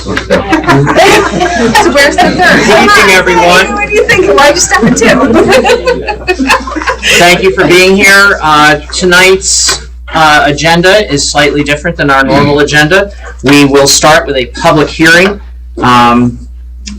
So where's the third? Good evening, everyone. What do you think? Why'd you step in two? Thank you for being here. Tonight's agenda is slightly different than our normal agenda. We will start with a public hearing.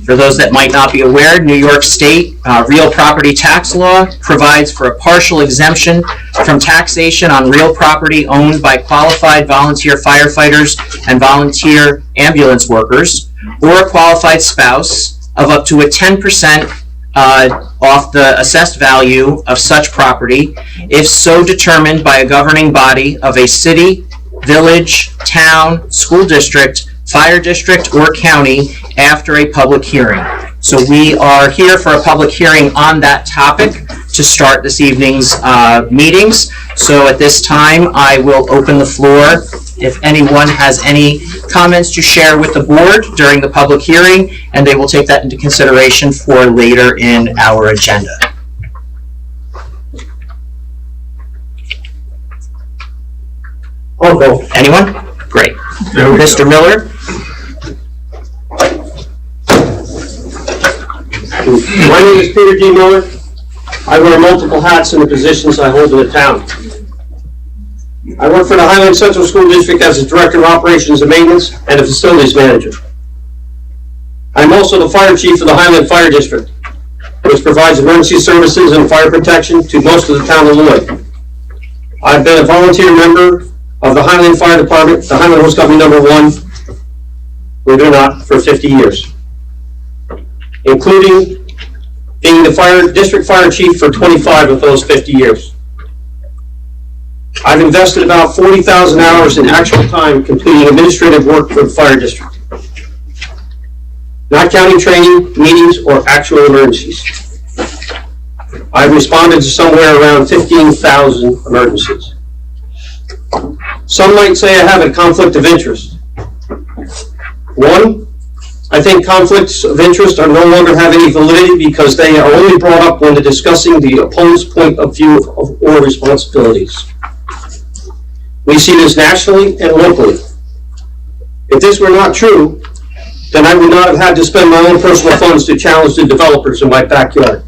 For those that might not be aware, New York State real property tax law provides for a partial exemption from taxation on real property owned by qualified volunteer firefighters and volunteer ambulance workers, or a qualified spouse, of up to a 10% off the assessed value of such property, if so determined by a governing body of a city, village, town, school district, fire district, or county after a public hearing. So we are here for a public hearing on that topic to start this evening's meetings. So at this time, I will open the floor. If anyone has any comments to share with the board during the public hearing, and they will take that into consideration for later in our agenda. I'll go. Anyone? Great. Mr. Miller? My name is Peter D. Miller. I wear multiple hats in the positions I hold in the town. I work for the Highland Central School District as a Director of Operations and Maintenance and a Facilities Manager. I'm also the Fire Chief of the Highland Fire District, which provides emergency services and fire protection to most of the town of Lloyd. I've been a volunteer member of the Highland Fire Department, the Highland Hose Company #1, believe it or not, for 50 years, including being the District Fire Chief for 25 of those 50 years. I've invested about 40,000 hours in actual time completing administrative work for the fire district, not counting training, meetings, or actual emergencies. I've responded to somewhere around 15,000 emergencies. Some might say I have a conflict of interest. One, I think conflicts of interest are no longer have any validity because they are only brought up when discussing the opponent's point of view or responsibilities. We see this nationally and locally. If this were not true, then I would not have had to spend my own personal funds to challenge the developers in my backyard.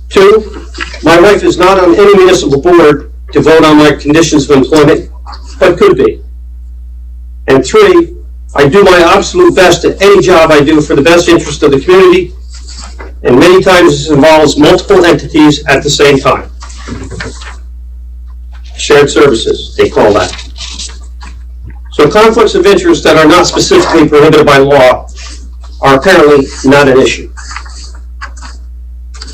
Two, my wife is not on any municipal board to vote on my conditions of employment, but could be. And three, I do my absolute best at any job I do for the best interest of the community, and many times this involves multiple entities at the same time. Shared services, they call that. So conflicts of interest that are not specifically prohibited by law are apparently not an issue.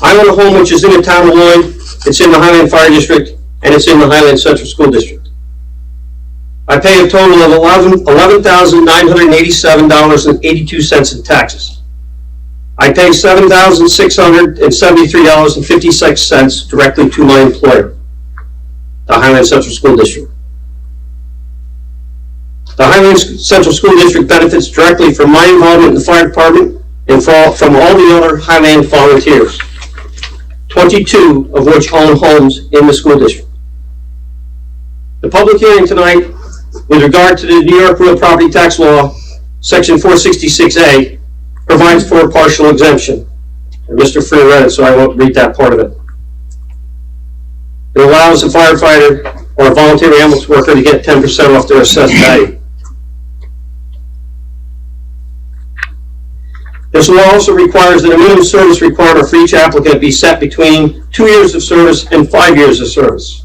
I own a home which is in the town of Lloyd, it's in the Highland Fire District, and it's in the Highland Central School District. I pay a total of $11,987.82 in taxes. I pay $7,673.56 directly to my employer, the Highland Central School District. The Highland Central School District benefits directly from my involvement in the fire department and from all the other Highland volunteers, 22 of which own homes in the school district. The public hearing tonight with regard to the New York Real Property Tax Law, Section 466A, provides for a partial exemption. And Mr. Freer read it, so I won't read that part of it. It allows a firefighter or a volunteer ambulance worker to get 10% off their assessed value. This law also requires that a minimum service requirement for each applicant be set between 2 years of service and 5 years of service.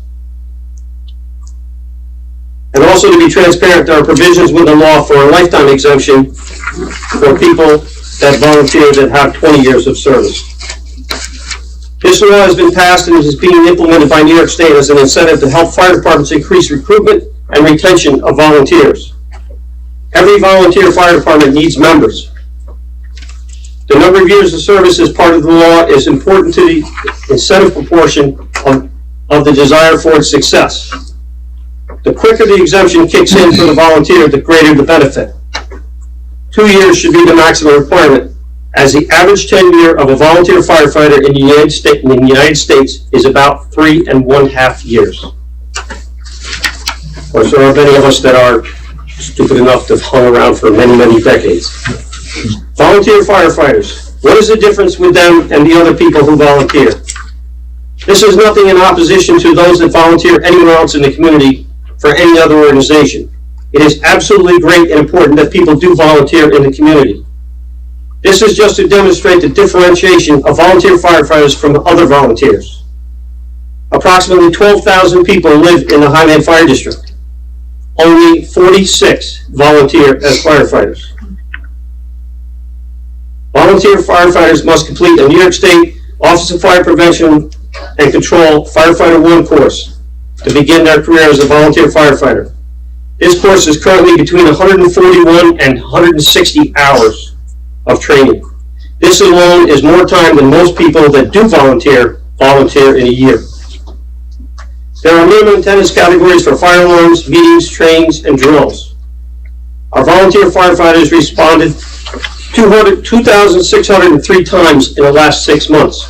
And also, to be transparent, there are provisions within the law for a lifetime exemption for people that volunteer that have 20 years of service. This law has been passed and is being implemented by New York State as an incentive to help fire departments increase recruitment and retention of volunteers. Every volunteer fire department needs members. The number of years of service as part of the law is important to the incentive proportion of the desire for its success. The quicker the exemption kicks in for the volunteer, the greater the benefit. 2 years should be the maximum requirement, as the average tenure of a volunteer firefighter in the United States is about 3.5 years. Of course, there are many of us that are stupid enough to have hung around for many, many decades. Volunteer firefighters. What is the difference with them and the other people who volunteer? This is nothing in opposition to those that volunteer anywhere else in the community for any other organization. It is absolutely great and important that people do volunteer in the community. This is just to demonstrate the differentiation of volunteer firefighters from other volunteers. Approximately 12,000 people live in the Highland Fire District. Only 46 volunteer as firefighters. Volunteer firefighters must complete a New York State Office of Fire Prevention and Control Firefighter 1 course to begin their career as a volunteer firefighter. This course is currently between 141 and 160 hours of training. This alone is more time than most people that do volunteer in a year. There are minimum attendance categories for fire alarms, meetings, trainings, and drills. Our volunteer firefighters responded 2,603 times in the last 6 months.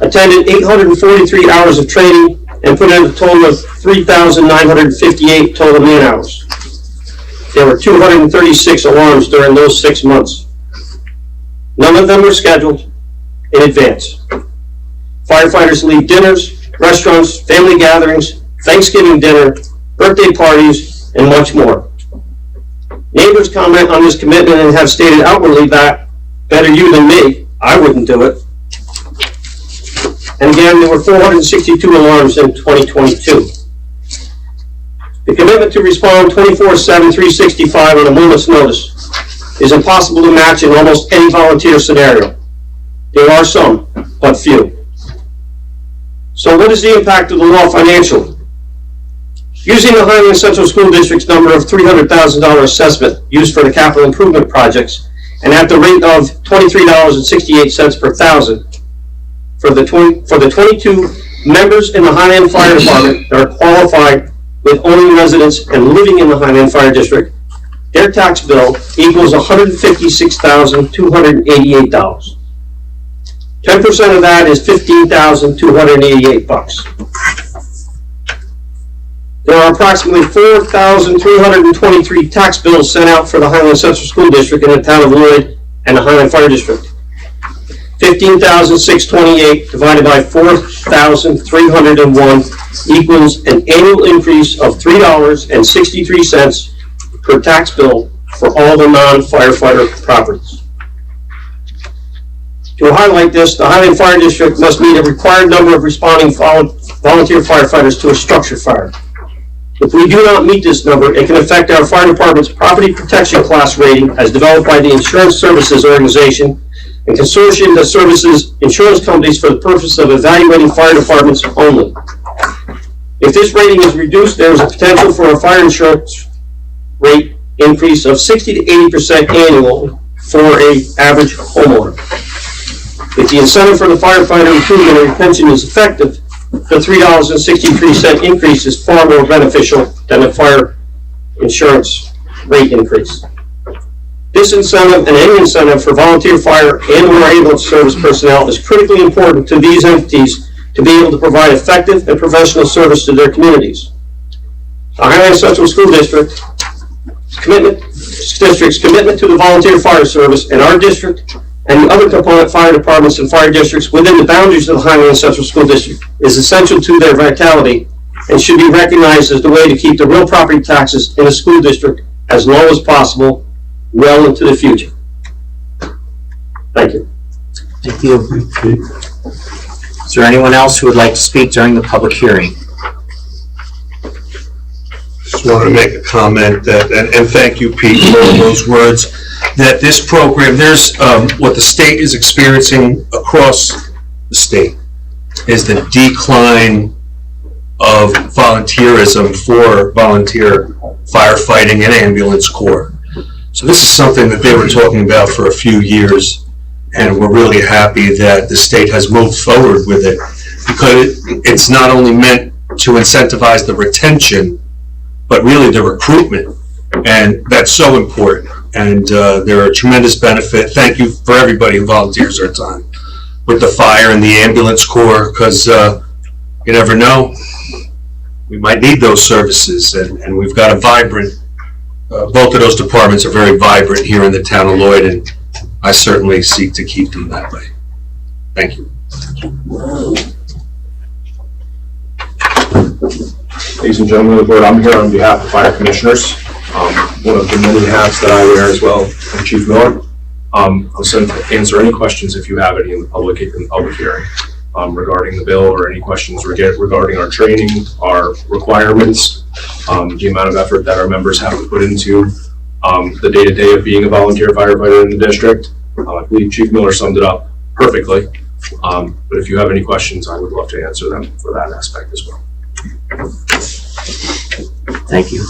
Attended 843 hours of training and put in a total of 3,958 total man hours. There were 236 alarms during those 6 months. None of them were scheduled in advance. Firefighters lead dinners, restaurants, family gatherings, Thanksgiving dinner, birthday parties, and much more. Neighbors comment on this commitment and have stated outwardly that, better you than me, I wouldn't do it. And again, there were 462 alarms in 2022. The commitment to respond 24/7, 365 on a moment's notice is impossible to match in almost any volunteer scenario. There are some, but few. So what is the impact of the law financially? Using the Highland Central School District's number of $300,000 assessment used for the capital improvement projects, and at the rate of $23.68 per thousand, for the 22 members in the Highland Fire Department that are qualified with owning residence and living in the Highland Fire District, their tax bill equals $156,288. 10% of that is $15,288. There are approximately 4,323 tax bills sent out for the Highland Central School District in the town of Lloyd and the Highland Fire District. 15,628 divided by 4,301 equals an annual increase of $3.63 per tax bill for all the non-firefighter properties. To highlight this, the Highland Fire District must meet a required number of responding volunteer firefighters to a structure fire. If we do not meet this number, it can affect our fire department's property protection class rating as developed by the Insurance Services Organization, a consortium that services insurance companies for the purpose of evaluating fire departments only. If this rating is reduced, there is a potential for a fire insurance rate increase of 60 to 80% annual for an average homeowner. If the incentive for the firefighter improvement and retention is effective, the $3.63 increase is far more beneficial than a fire insurance rate increase. This incentive and any incentive for volunteer fire and or ambulance service personnel is critically important to these entities to be able to provide effective and professional service to their communities. The Highland Central School District's commitment to the volunteer fire service in our district and the other component fire departments and fire districts within the boundaries of the Highland Central School District is essential to their vitality and should be recognized as the way to keep the real property taxes in a school district as low as possible well into the future. Thank you. Thank you. Is there anyone else who would like to speak during the public hearing? Just wanted to make a comment that, and thank you, Pete, for all those words, that this program, there's what the state is experiencing across the state is the decline of volunteerism for volunteer firefighting and ambulance corps. So this is something that they were talking about for a few years, and we're really happy that the state has moved forward with it, because it's not only meant to incentivize the retention, but really the recruitment, and that's so important. And there are tremendous benefit. Thank you for everybody who volunteers their time with the fire and the ambulance corps, because you never know we might need those services, and we've got a vibrant, both of those departments are very vibrant here in the town of Lloyd, and I certainly seek to keep them that way. Thank you. Ladies and gentlemen of the board, I'm here on behalf of fire commissioners. One of the many hats that I wear as well, I'm Chief Miller. I'll answer any questions if you have any in the public hearing regarding the bill, or any questions regarding our training, our requirements, the amount of effort that our members have to put into the day-to-day of being a volunteer firefighter in the district. I believe Chief Miller summed it up perfectly. But if you have any questions, I would love to answer them for that aspect as well. Thank you.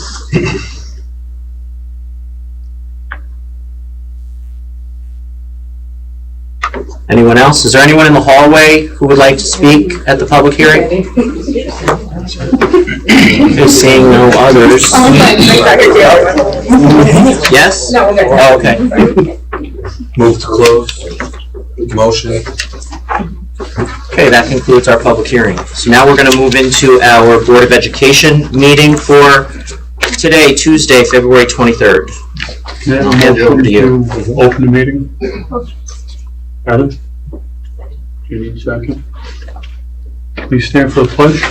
Anyone else? Is there anyone in the hallway who would like to speak at the public hearing? Seeing no others. Yes? No, we're good. Oh, okay. Move to close. Motion. Okay, that concludes our public hearing. So now we're going to move into our Board of Education meeting for today, Tuesday, February 23rd. I'll hand it over to you. Open the meeting. Heather? Do you need a second? Please stand for the pledge.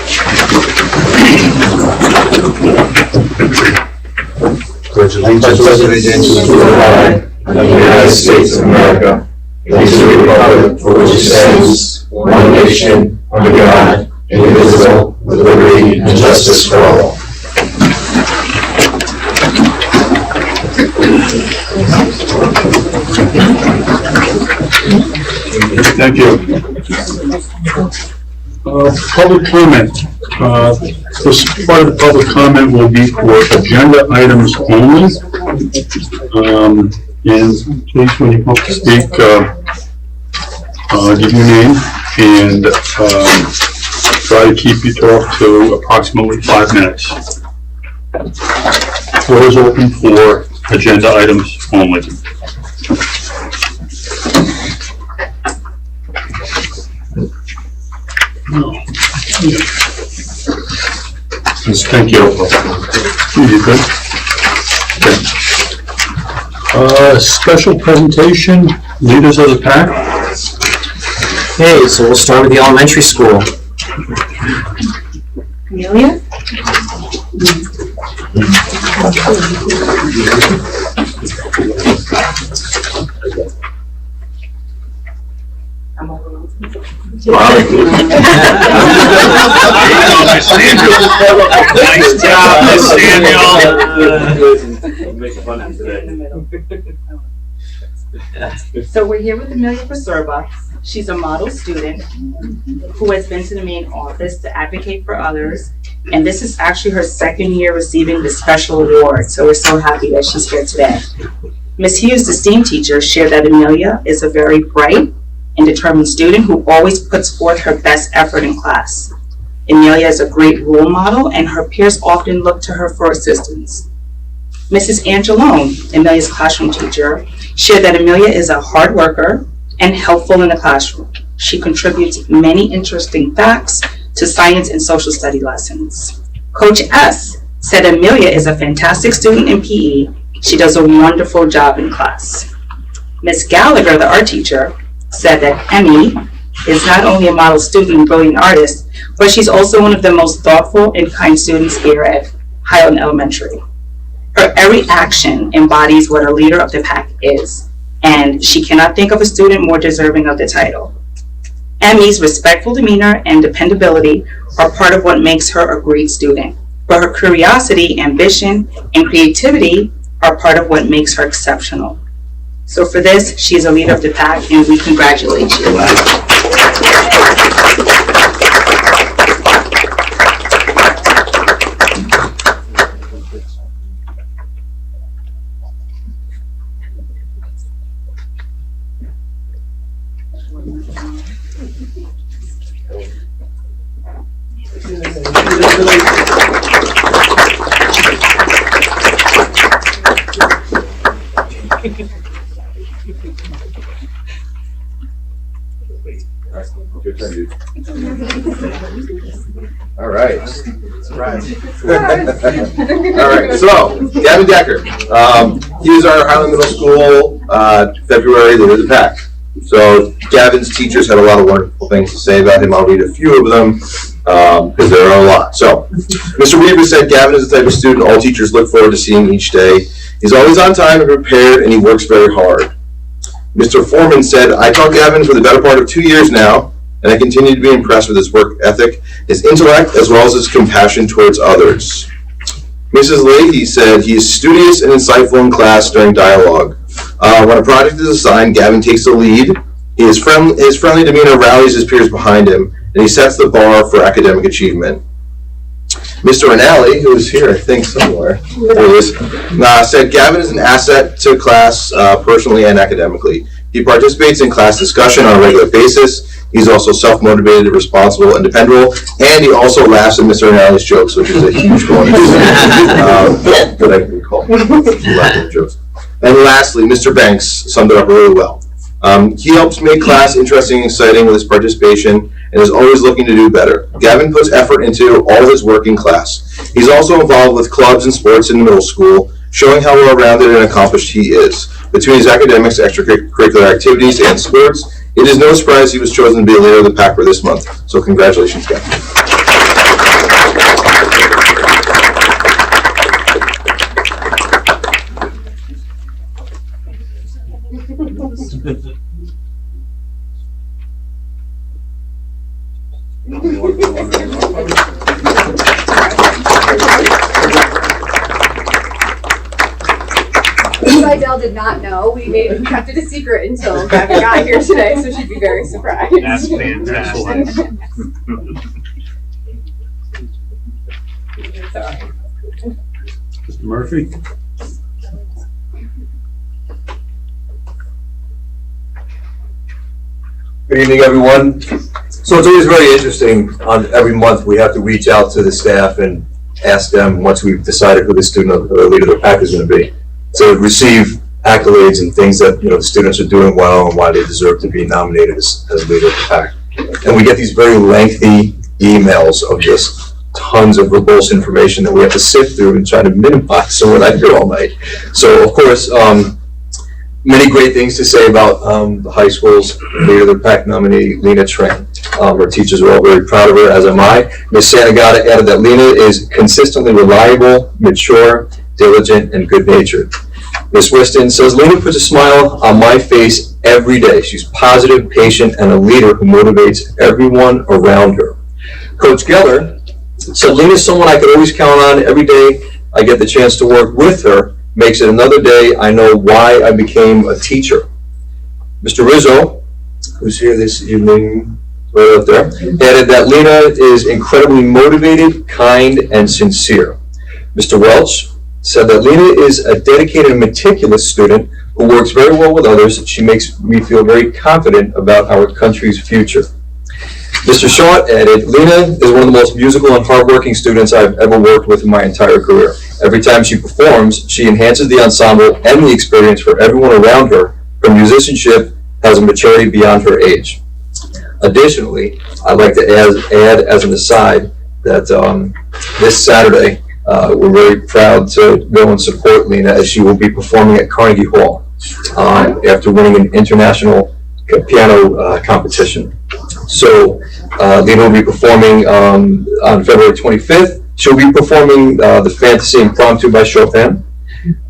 Pledge allegiance to the flag of the United States of America, and to the republic for which it stands, one nation, under God, indivisible, with liberty and justice for all. Thank you. Public comment. This part of the public comment will be for agenda items only. And please, when you come up to speak, give your name and try to keep your talk to approximately 5 minutes. Floor is open for agenda items only. Thank you. You good? Okay. Special presentation, leaders of the pack. Okay, so we'll start with the elementary school. Amelia? Nice job, Miss Samuel. So we're here with Amelia Preserva. She's a model student who has been to the main office to advocate for others. And this is actually her second year receiving the special award. So we're so happy that she's here today. Ms. Hughes, the STEAM teacher, shared that Amelia is a very bright and determined student who always puts forth her best effort in class. Amelia is a great role model, and her peers often look to her for assistance. Mrs. Angelone, Amelia's classroom teacher, shared that Amelia is a hard worker and helpful in the classroom. She contributes many interesting facts to science and social study lessons. Coach S said Amelia is a fantastic student in PE. She does a wonderful job in class. Ms. Gallagher, the art teacher, said that Emmy is not only a model student and brilliant artist, but she's also one of the most thoughtful and kind students here at Highland Elementary. Her every action embodies what a leader of the pack is, and she cannot think of a student more deserving of the title. Emmy's respectful demeanor and dependability are part of what makes her a great student, but her curiosity, ambition, and creativity are part of what makes her exceptional. So for this, she is a leader of the pack, and we congratulate you. All right. All right, so Gavin Decker, he was our Highland Middle School February leader of the pack. So Gavin's teachers had a lot of wonderful things to say about him. I'll read a few of them because there are a lot. So Mr. Weaver said Gavin is the type of student all teachers look forward to seeing each day. He's always on time and prepared, and he works very hard. Mr. Foreman said, I taught Gavin for the better part of 2 years now, and I continue to be impressed with his work ethic, his intellect, as well as his compassion towards others. Mrs. Leahy said he is studious and insightful in class during dialogue. When a project is assigned, Gavin takes the lead. His friendly demeanor rallies his peers behind him, and he sets the bar for academic achievement. Mr. Rinaldi, who is here, I think, somewhere, said Gavin is an asset to class personally and academically. He participates in class discussion on a regular basis. He's also self-motivated, responsible, and dependable, and he also laughs at Mr. Rinaldi's jokes, which is a huge bonus. But I can recall laughing jokes. And lastly, Mr. Banks summed it up really well. He helps make class interesting and exciting with his participation and is always looking to do better. Gavin puts effort into all his work in class. He's also involved with clubs and sports in middle school, showing how well-rounded and accomplished he is. Between his academics, extracurricular activities, and sports, it is no surprise he was chosen to be a leader of the pack for this month. So congratulations, Gavin. Idell did not know. We kept it a secret until Gavin got here today, so she'd be very surprised. That's fantastic. Mr. Murphy? Good evening, everyone. So it's always very interesting. On every month, we have to reach out to the staff and ask them once we've decided who the student or leader of the pack is going to be, to receive accolades and things that the students are doing well and why they deserve to be nominated as leader of the pack. And we get these very lengthy emails of just tons of verbose information that we have to sift through and try to minimize so we're not here all night. So of course, many great things to say about the high school's leader of the pack nominee, Lena Tran. Our teachers are all very proud of her, as am I. Ms. Santagata added that Lena is consistently reliable, mature, diligent, and good-natured. Ms. Whiston says, Lena puts a smile on my face every day. She's positive, patient, and a leader who motivates everyone around her. Coach Geller said, Lena's someone I could always count on. Every day I get the chance to work with her makes it another day I know why I became a teacher. Mr. Rizzo, who's here this evening, right up there, added that Lena is incredibly motivated, kind, and sincere. Mr. Welch said that Lena is a dedicated and meticulous student who works very well with others. She makes me feel very confident about our country's future. Mr. Shaw added, Lena is one of the most musical and hardworking students I've ever worked with in my entire career. Every time she performs, she enhances the ensemble and the experience for everyone around her. Her musicianship has a maturity beyond her age. Additionally, I'd like to add as an aside that this Saturday, we're very proud to go and support Lena as she will be performing at Carnegie Hall after winning an international piano competition. So Lena will be performing on February 25th. She'll be performing the Fantasy Impromptu by Chopin.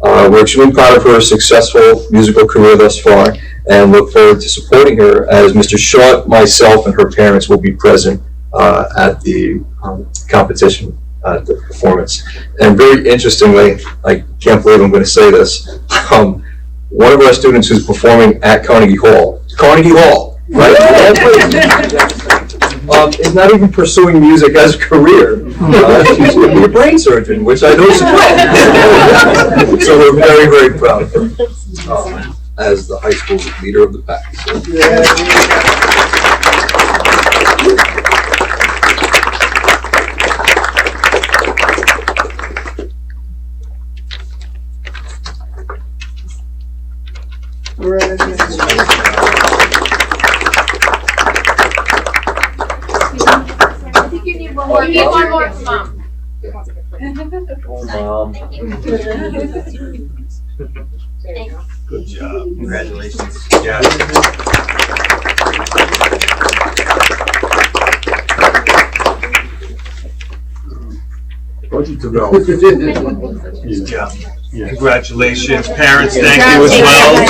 We're extremely proud of her successful musical career thus far and look forward to supporting her as Mr. Shaw, myself, and her parents will be present at the competition, at the performance. And very interestingly, I can't believe I'm going to say this, one of our students who's performing at Carnegie Hall, right? Is not even pursuing music as a career. She's going to be a brain surgeon, which I know support. So we're very, very proud of her as the high school's leader of the pack. I think you need one more. You need one more, Mom. Mom. Good job. Congratulations. Yeah. Budget development. Good job. Yeah. Congratulations, parents, thank you as well.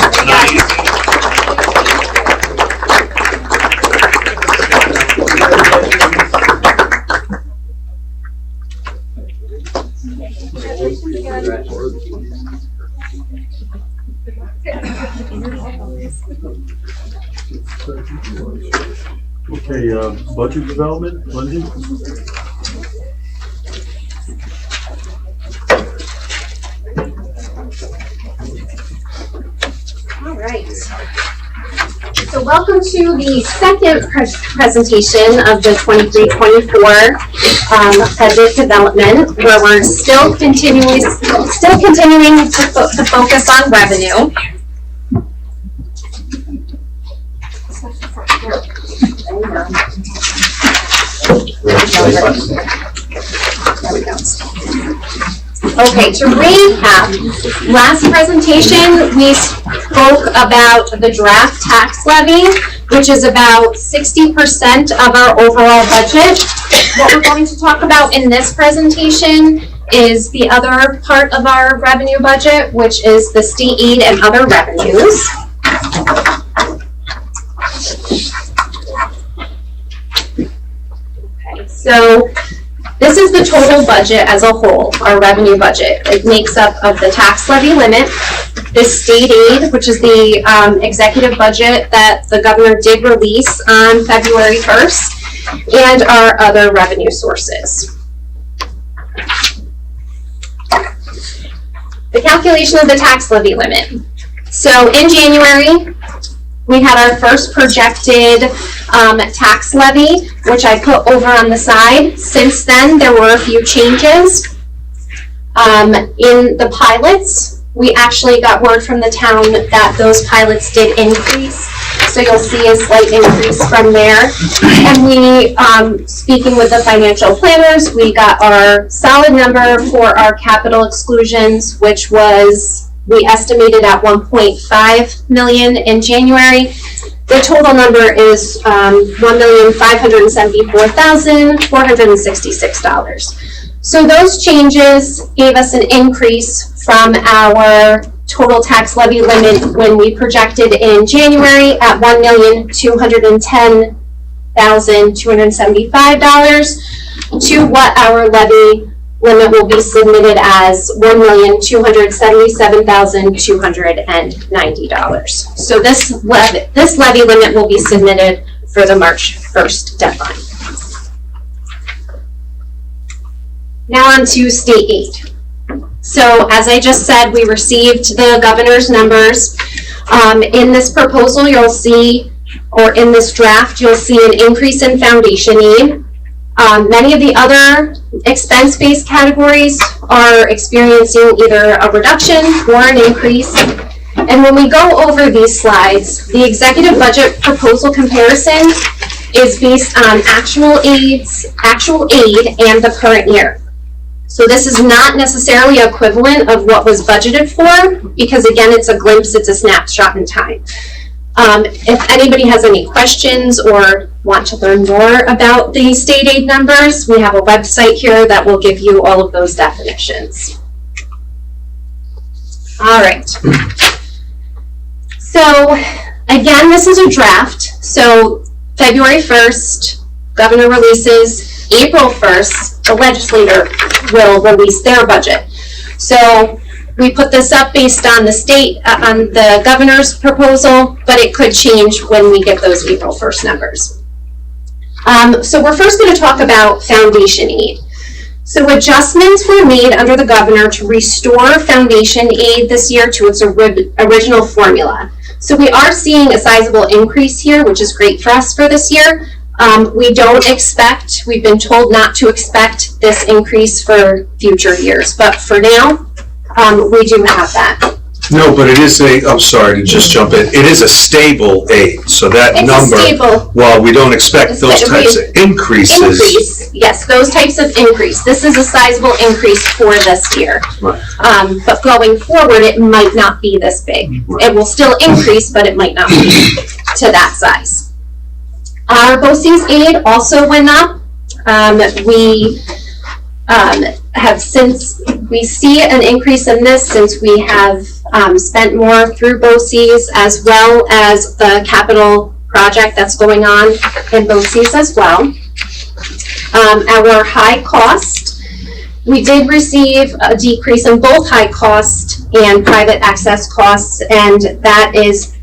Okay, budget development, Lindsay? All right. So welcome to the second presentation of the 23-24 budget development, where we're still continuing to focus on revenue. There we go. Okay, to recap, last presentation we spoke about the draft tax levy, which is about 60% of our overall budget. What we're going to talk about in this presentation is the other part of our revenue budget, which is the state aid and other revenues. Okay, so this is the total budget as a whole, our revenue budget. It makes up of the tax levy limit, the state aid, which is the executive budget that the governor did release on February 1st, and our other revenue sources. The calculation of the tax levy limit. So in January, we had our first projected tax levy, which I put over on the side. Since then, there were a few changes. In the pilots, we actually got word from the town that those pilots did increase. So you'll see a slight increase from there. And we, speaking with the financial planners, we got our solid number for our capital exclusions, which was, we estimated at 1.5 million in January. The total number is $1,574,466. So those changes gave us an increase from our total tax levy limit when we projected in January at $1,210,275 to what our levy limit will be submitted as $1,277,290. So this levy limit will be submitted for the March 1st deadline. Now on to state aid. So as I just said, we received the governor's numbers. In this proposal, you'll see, or in this draft, you'll see an increase in foundation aid. Many of the other expense-based categories are experiencing either a reduction or an increase. And when we go over these slides, the executive budget proposal comparison is based on actual aid and the current year. So this is not necessarily equivalent of what was budgeted for, because again, it's a glimpse, it's a snapshot in time. If anybody has any questions or want to learn more about the state aid numbers, we have a website here that will give you all of those definitions. All right. So again, this is a draft. So February 1st, governor releases. April 1st, the legislator will release their budget. So we put this up based on the on the governor's proposal, but it could change when we get those April 1st numbers. So we're first going to talk about foundation aid. So adjustments were made under the governor to restore foundation aid this year to its original formula. So we are seeing a sizable increase here, which is great for us for this year. We've been told not to expect this increase for future years, but for now, we do have that. No, but it is I'm sorry to just jump in, it is a stable aid, so that It's a number, stable while we don't expect those types of increases. increase. Yes, those types of increase. This is a sizable increase for this year. Right. But going forward, it might not be this big. It will still increase, but it might not be to that size. Our BOCES aid also went up. We we see an increase in this since we have spent more through BOCES, as well as the capital project that's going on in BOCES as well. Our high cost, we did receive a decrease in both high cost and private access costs, and that is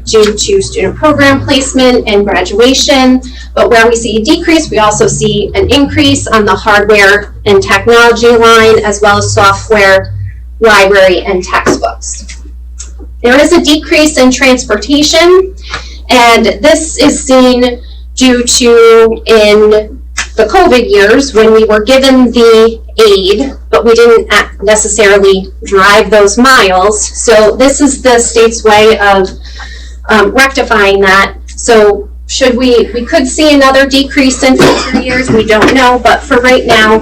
due to student program placement and graduation. But where we see a decrease, we also see an increase on the hardware and technology line, as well as software, library, and textbooks. There is a decrease in transportation, and this is seen due to in the COVID years when we were given the aid, but we didn't necessarily drive those miles. So this is the state's way of rectifying that. So we could see another decrease in future years, we don't know, but for right now,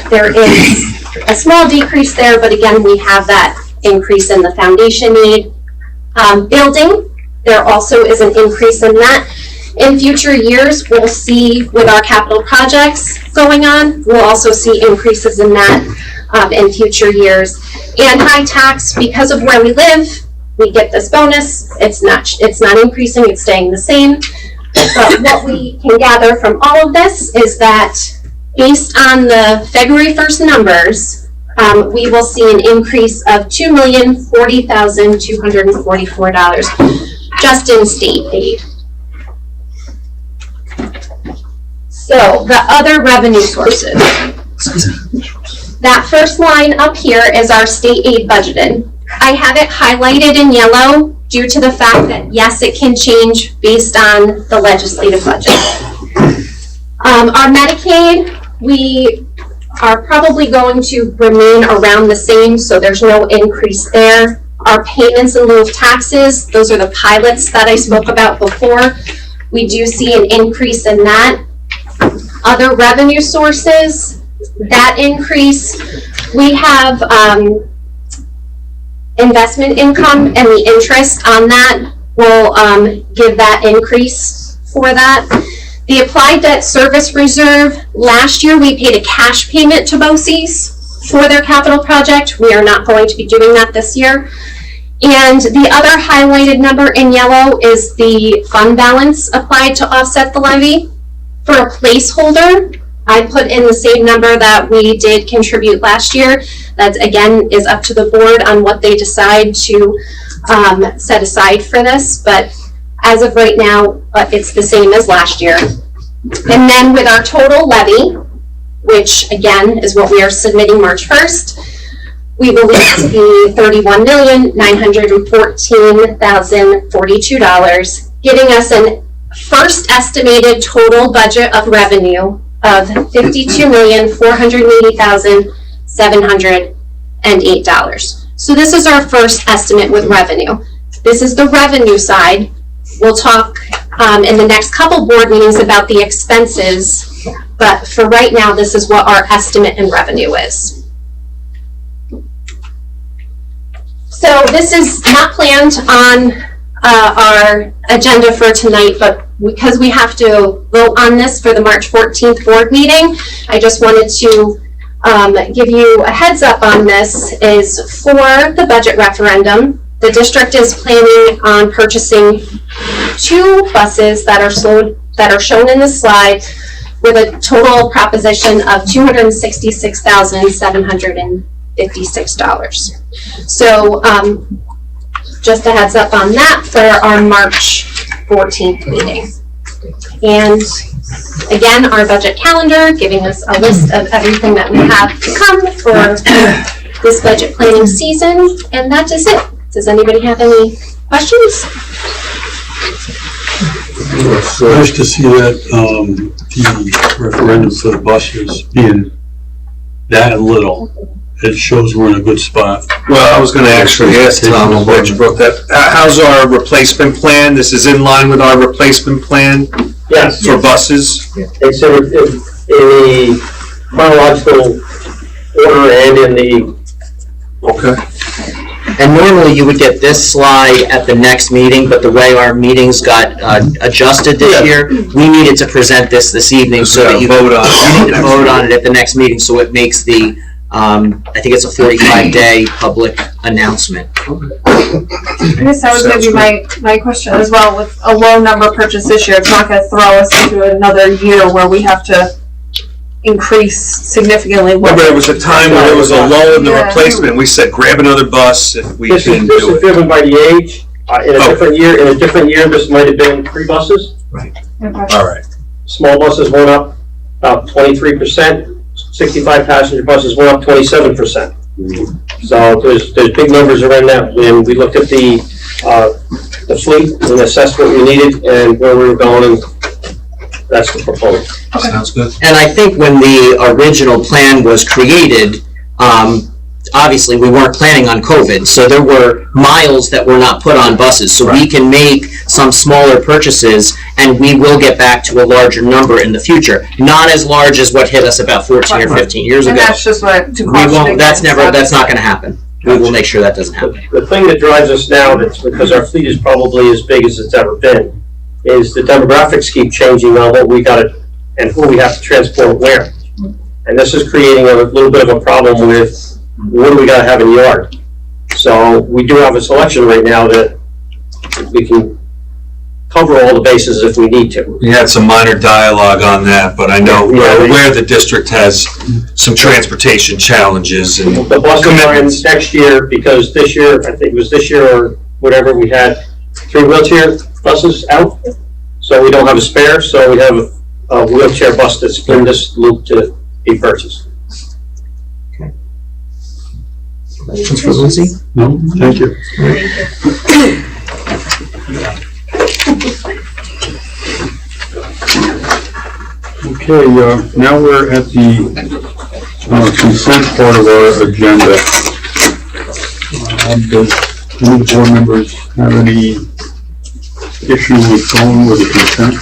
there is a small decrease there, but again, we have that increase in the foundation aid. Building, there also is an increase in that. In future years, we'll see with our capital projects going on, we'll also see increases in that in future years. And high tax, because of where we live, we get this bonus. It's not increasing, it's staying the same. But what we can gather from all of this is that based on the February 1st numbers, we will see an increase of $2,040,244 just in state aid. So the other revenue sources. That first line up here is our state aid budgeted. I have it highlighted in yellow due to the fact that yes, it can change based on the legislative budget. Our Medicaid, we are probably going to remain around the same, so there's no increase there. Our payments in lieu of taxes, those are the pilots that I spoke about before. We do see an increase in that. Other revenue sources, that increase, we have investment income, and the interest on that will give that increase for that. The applied debt service reserve, last year we paid a cash payment to BOCES for their capital project. We are not going to be doing that this year. And the other highlighted number in yellow is the fund balance applied to offset the levy. For a placeholder, I put in the same number that we did contribute last year. That again is up to the board on what they decide to set aside for this, but as of right now, it's the same as last year. And then with our total levy, which again is what we are submitting March 1st, we believe to be $31,914,042, giving us an first estimated total budget of revenue of $52,480,708. So this is our first estimate with revenue. This is the revenue side. We'll talk in the next couple board meetings about the expenses, but for right now, this is what our estimate in revenue is. So this is not planned on our agenda for tonight, but because we have to vote on this for the March 14th board meeting, I just wanted to give you a heads up on this. Is for the budget referendum, the district is planning on purchasing 2 buses that are shown in this slide with a total proposition of $266,756. So just a heads up on that for our March 14th meeting. And again, our budget calendar giving us a list of everything that we have to come for this budget planning season, and that is it. Does anybody have any questions? It's nice to see that the referendum for the buses being that little it shows we're in a good spot. Well, I was gonna actually ask Tom, I'm glad you brought that. How's our replacement plan? This is in line with our replacement plan Yes, for buses? it's in the chronological order and in the, Okay. And normally you would get this slide at the next meeting, but the way our meetings got adjusted this year, we needed to present this evening so that you vote on it. you need to vote on it at the next meeting, so it makes the, I think it's a 45-day public announcement. I guess that was gonna be my question as well. With a low number purchased this year, it's not gonna throw us into another year where we have to increase significantly. Remember, there was a time when there was a lull in the Yeah. replacement. We said, grab another bus if we this can is do it. driven by the age. In a different year, this might have been 3 buses. Okay. All right. Small buses went up about 23%. 65 passenger buses went up 27%. So there's big numbers around that. When we looked at the fleet and assessed what we needed and where we were going, and that's the proposal. Sounds good. And I think when the original plan was created, obviously we weren't planning on COVID, so there were miles that were not put on buses. So we can make some smaller purchases and we will get back to a larger number in the future. Not as large as what hit us about 14 or 15 years ago. And that's just what to We caution won't, that's against not gonna happen. We will make sure that doesn't happen. The thing that drives us now, that's because our fleet is probably as big as it's ever been, is the demographics keep changing on what we gotta, and who we have to transport where. And this is creating a little bit of a problem with what do we gotta have in the yard. So we do have a selection right now that we can cover all the bases if we need to. We had some minor dialogue on that, but I know we're aware the district has some transportation challenges and The buses are in commitments. next year, because this year, I think it was this year or whatever, we had 3 wheelchair buses out. So we don't have a spare, so we have a wheelchair bus that's in this loop to be purchased. Questions for Lucy? No, thank you. Okay, now we're at the consent part of our agenda. Does any board members have any issue with going with the consent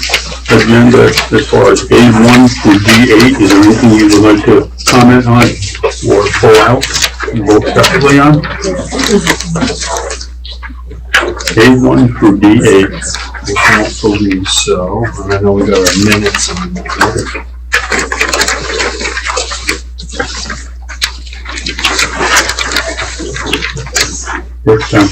agenda as far as A1 through D8? Is there anything you would like to comment on or pull out and vote separately on? A1 through D8. I don't believe so, and I know we got our minutes on that. First time.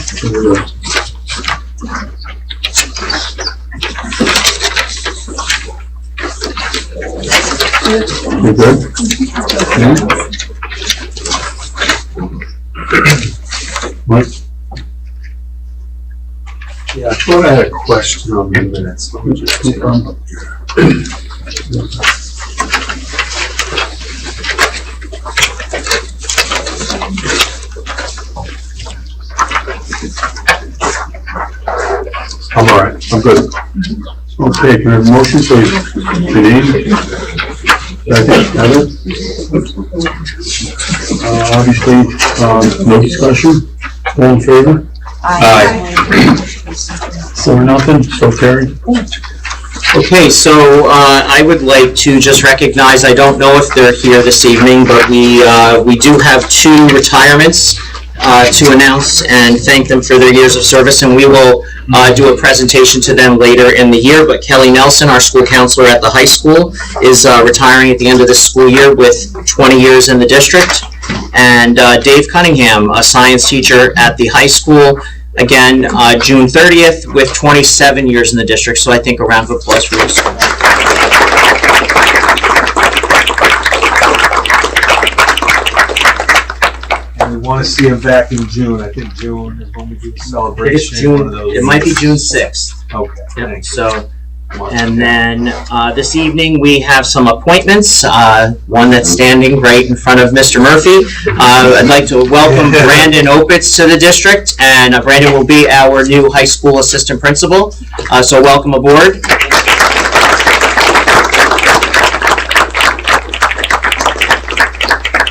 You good? Yeah. Mike? Yeah, I thought I had a question on the minutes. Let me just take them up here. I'm all right, I'm good. Okay, can I have a motion, please? Janine? Second, Heather? Obviously, no discussion, all in favor? Aye. 4-0, so carried. Okay, so I would like to just recognize, I don't know if they're here this evening, but we do have 2 retirements to announce and thank them for their years of service, and we will do a presentation to them later in the year. But Kelly Nelson, our school counselor at the high school, is retiring at the end of this school year with 20 years in the district. And Dave Cunningham, a science teacher at the high school, again, June 30th with 27 years in the district. So I think a round of applause for this. And we want to see him back in June. I think June is when we do the celebration. One of those It might be days. June 6th. Okay. Yep, Thank you. so, and then this evening we have some appointments, one that's standing right in front of Mr. Murphy. I'd like to welcome Brandon Opitz to the district, and Brandon will be our new high school assistant principal, so welcome aboard.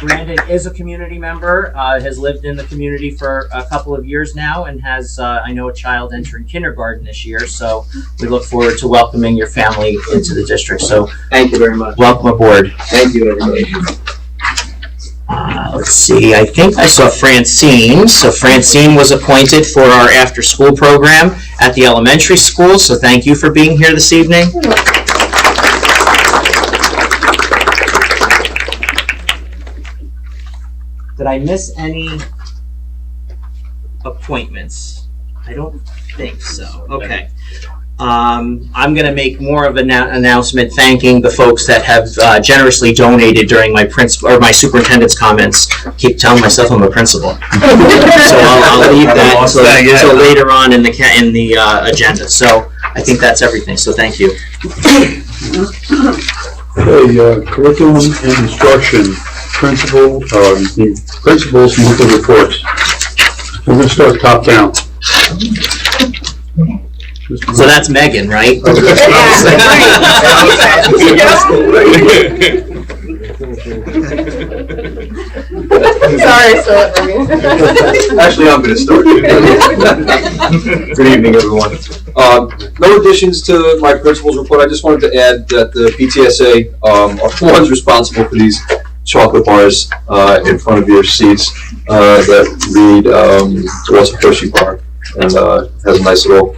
Brandon is a community member, has lived in the community for a couple of years now, and has, I know, a child entering kindergarten this year. So we look forward to welcoming your family into the district. So Thank you very much. welcome aboard. Thank you, everybody. Let's see, I think I saw Francine. So Francine was appointed for our after-school program at the elementary school. So thank you for being here this evening. Did I miss any appointments? I don't think so. Okay. I'm going to make more of an announcement thanking the folks that have generously donated during my my superintendent's comments. Keep telling myself I'm a principal, so I'll leave that until later on in the agenda. So I think that's everything. So thank you. Okay, curriculum and instruction, the principal's monthly reports. We're gonna start top down. So that's Megan, right? Sorry, Actually, I'm gonna start. Good evening, everyone. No additions to my principal's report. I just wanted to add that the PTSA are the ones responsible for these chocolate bars in front of your seats that read "What's a Hershey bar?" and has a nice little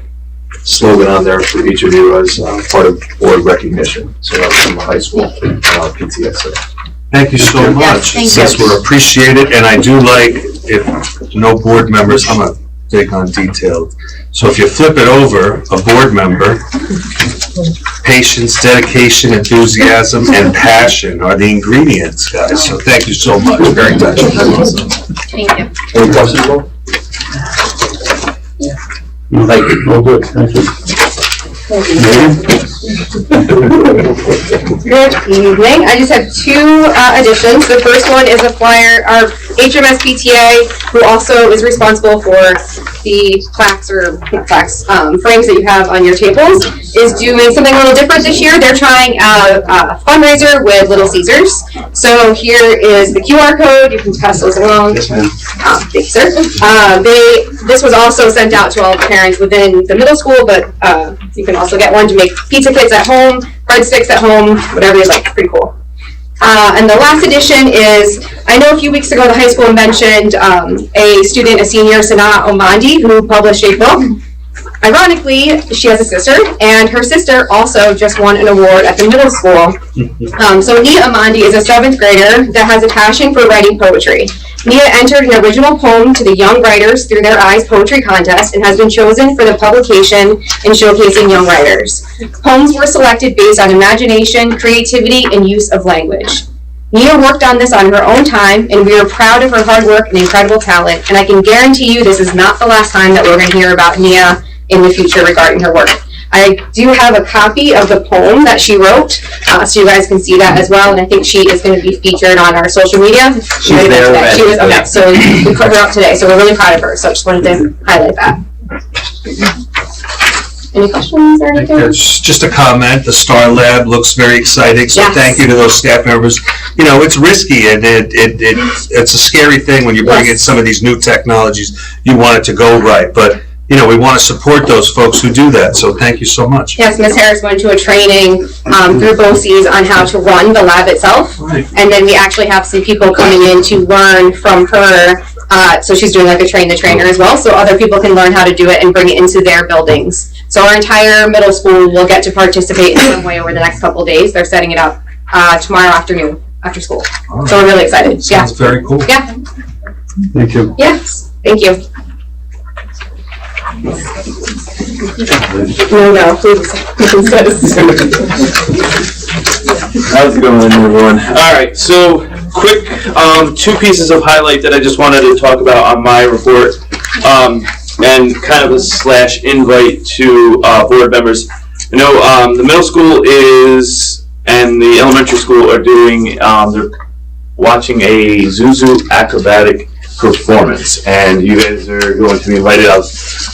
slogan on there for each of you as part of board recognition. So that's from the high school PTSA. Thank you so much. Since we're appreciated, and I do like, if no board members, I'm a big on detailed. So if you flip it over, a board member, patience, dedication, enthusiasm, and passion are the ingredients, guys. So thank you so much. Very much. Thank you. Any questions, Will? Thank you. Oh, good, thank you. Good evening. I just have two additions. The first one is a flyer. Our HMS PTA, who also is responsible for the plaques frames that you have on your tables, is doing something a little different this year. They're trying a fundraiser with Little Caesars. So here is the QR code. You can pass those along. Yes, ma'am. Thank you, sir. This was also sent out to all the parents within the middle school, but you can also get one to make pizza kits at home, breadsticks at home, whatever you like. It's pretty cool. And the last edition is, I know a few weeks ago the high school mentioned a student, a senior, Sana Omandi, who published a book. Ironically, she has a sister, and her sister also just won an award at the middle school. So Nia Amandi is a 7th grader that has a passion for writing poetry. Nia entered an original poem to the Young Writers Through Their Eyes Poetry Contest and has been chosen for the publication in showcasing young writers. Poems were selected based on imagination, creativity, and use of language. Nia worked on this on her own time, and we are proud of her hard work and incredible talent, and I can guarantee you this is not the last time that we're going to hear about Nia in the future regarding her work. I do have a copy of the poem that she wrote, so you guys can see that as well, and I think she is going to be featured on our social media. She's there already. She was, okay, so we put her up today, so we're really proud of her, so I just wanted to highlight that. Any questions or anything? It's just a comment. The Star Lab looks very exciting, so Yes. thank you to those staff members. You know, it's risky and it's a scary thing when you bring in some of these new technologies. You want it to go right, but you know, we want to support those folks who do that, so thank you so much. Yes, Ms. Harris went to a training through BOCES on how to run the lab itself, and then we actually have some people coming in to learn from her. So she's doing like a train the trainer as well, so other people can learn how to do it and bring it into their buildings. So our entire middle school will get to participate in some way over the next couple of days. They're setting it up tomorrow afternoon after school. So we're really excited. Sounds very cool. Yeah. Thank you. Yes. Thank you. No, please. How's it going, everyone? All right, so quick, two pieces of highlight that I just wanted to talk about on my report, and kind of a / invite to board members. You know, the middle school and the elementary school are doing, they're watching a Zuzu acrobatic performance. And you guys are going to be invited out,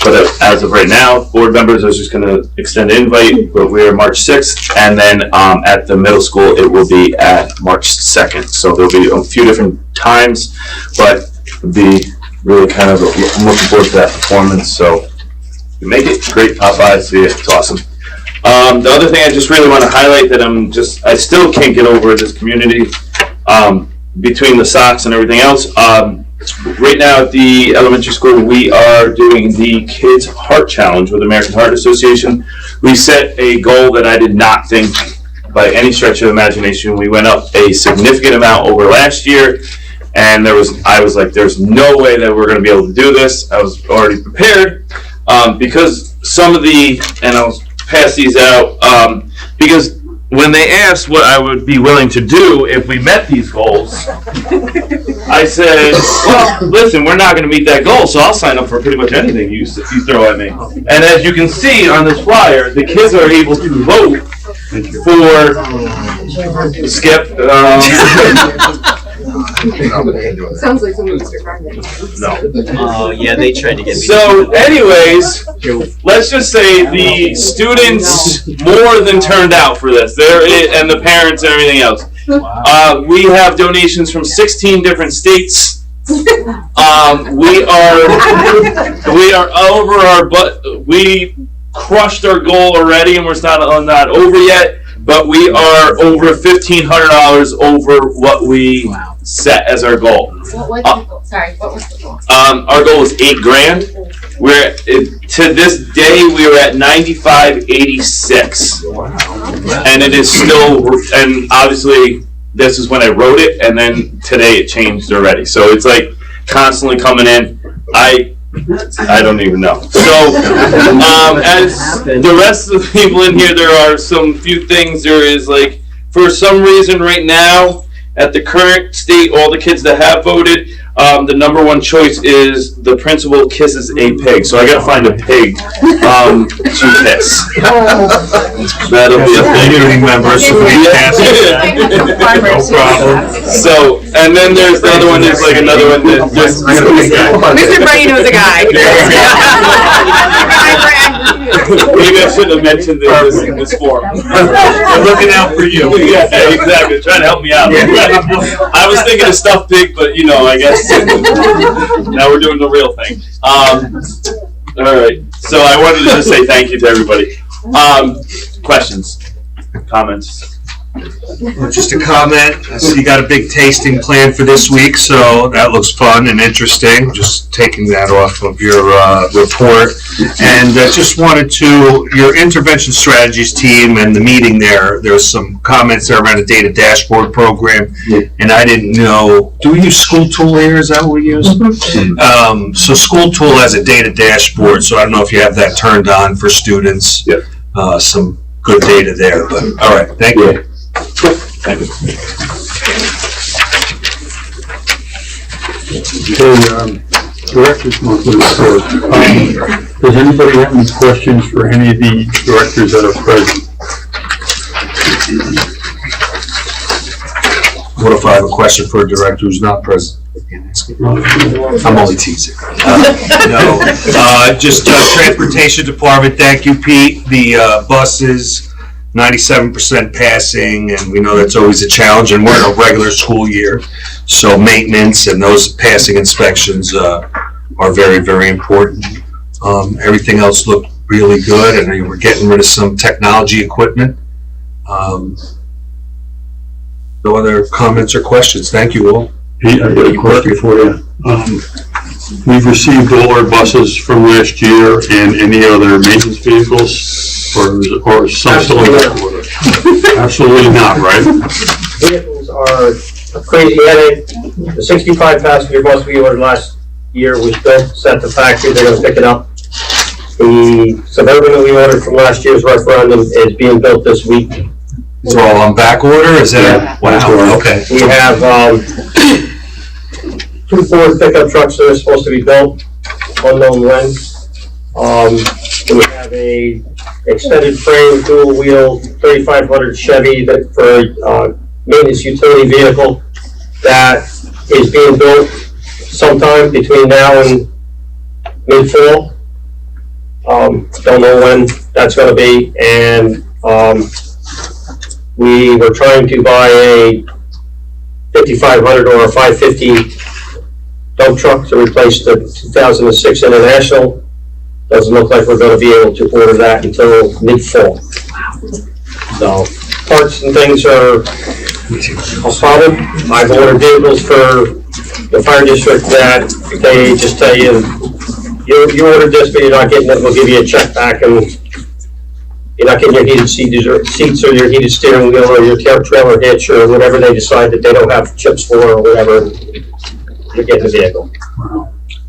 but as of right now, board members, I was just gonna extend an invite, but we're March 6th, and then at the middle school, it will be at March 2nd. So there'll be a few different times, but it'll be really kind of, I'm looking forward to that performance, so you make it, great, pop by, see it, it's awesome. The other thing I just really want to highlight that I still can't get over this community, between the socks and everything else. Right now at the elementary school, we are doing the Kids Heart Challenge with the American Heart Association. We set a goal that I did not think by any stretch of imagination. We went up a significant amount over last year, and I was like, there's no way that we're going to be able to do this. I was already prepared, because some of and I'll pass these out, because when they asked what I would be willing to do if we met these goals, I said, well, listen, we're not going to meet that goal, so I'll sign up for pretty much anything you throw at me. And as you can see on this flyer, the kids are able to vote for Skip. Sounds like someone Mr. Carter. Oh, yeah, they tried to get me. So, anyways, let's just say the students more than turned out for this. And the parents and everything else. We have donations from 16 different states. We are over our we crushed our goal already, and we're not over yet. But we are over $1,500 over what we set as our goal. What was the goal? Sorry, what was the goal? Our goal was $8,000. We're to this day we are at $95.86. Wow. And it is still, and obviously this is when I wrote it, and then today it changed already. So it's like constantly coming in. I don't even know. So, as the rest of the people in here, there are some few things. There is like, for some reason right now, at the current state, all the kids that have voted, the number one choice is the principal kisses a pig. So I gotta find a pig to kiss. That'll be a thing. Community members, so we pass it. No problem. So, and then there's the other one, there's like another one that just... Mr. Brady knows a guy. Maybe I shouldn't have mentioned this in this forum. I'm looking out for you. Yeah, exactly. Trying to help me out. I was thinking of stuffed pig, but I guess now we're doing the real thing. All right. So I wanted to just say thank you to everybody. Questions, comments. Just a comment, I see you got a big tasting plan for this week, so that looks fun and interesting, just taking that off of your report. And just wanted your intervention strategies team and the meeting there's some comments there around a data dashboard program, and I didn't know, do we use School Tool here, is that what we use? So School Tool has a data dashboard, so I don't know if you have that turned on for students. Yep. Some good data there, but, all right, thank you. Thank you. Okay, director's monthly report. Does anybody have any questions for any of the directors that are present? What if I have a question for a director who's not present? I'm only teasing. Just transportation department, thank you, Pete. The buses, 97% passing, and we know that's always a challenge, and we're in a regular school year, so maintenance and those passing inspections are very, very important. Everything else looked really good, and we're getting rid of some technology equipment. No other comments or questions? Thank you all. Pete, I've got a question for you. We've received all our buses from last year and any other maintenance vehicles, or some sort of... Absolutely not, right? Vehicles are a crazy headache. The 65 passenger bus we ordered last year was built, sent to factory, they're gonna pick it up. The Suburban that we ordered from last year's referendum is being built this week. It's all on back order, is that? Yeah. Wow, okay. We have, 2 Ford pickup trucks that are supposed to be built, unknown when. We have a extended frame, dual wheel, 3500 Chevy that for maintenance utility vehicle that is being built. sometime between now and mid-fall. Don't know when that's gonna be, and, we were trying to buy a 5,500 or a 550 dump truck to replace the 2006 International. Doesn't look like we're gonna be able to order that until mid-fall. So, parts and things are a problem. I've ordered vehicles for the fire district that they just tell you, you ordered this, but you're not getting it, we'll give you a check back, and you're not getting your heated seats or your heated steering wheel or your trailer hitch or whatever they decide that they don't have chips for or whatever, you're getting the vehicle.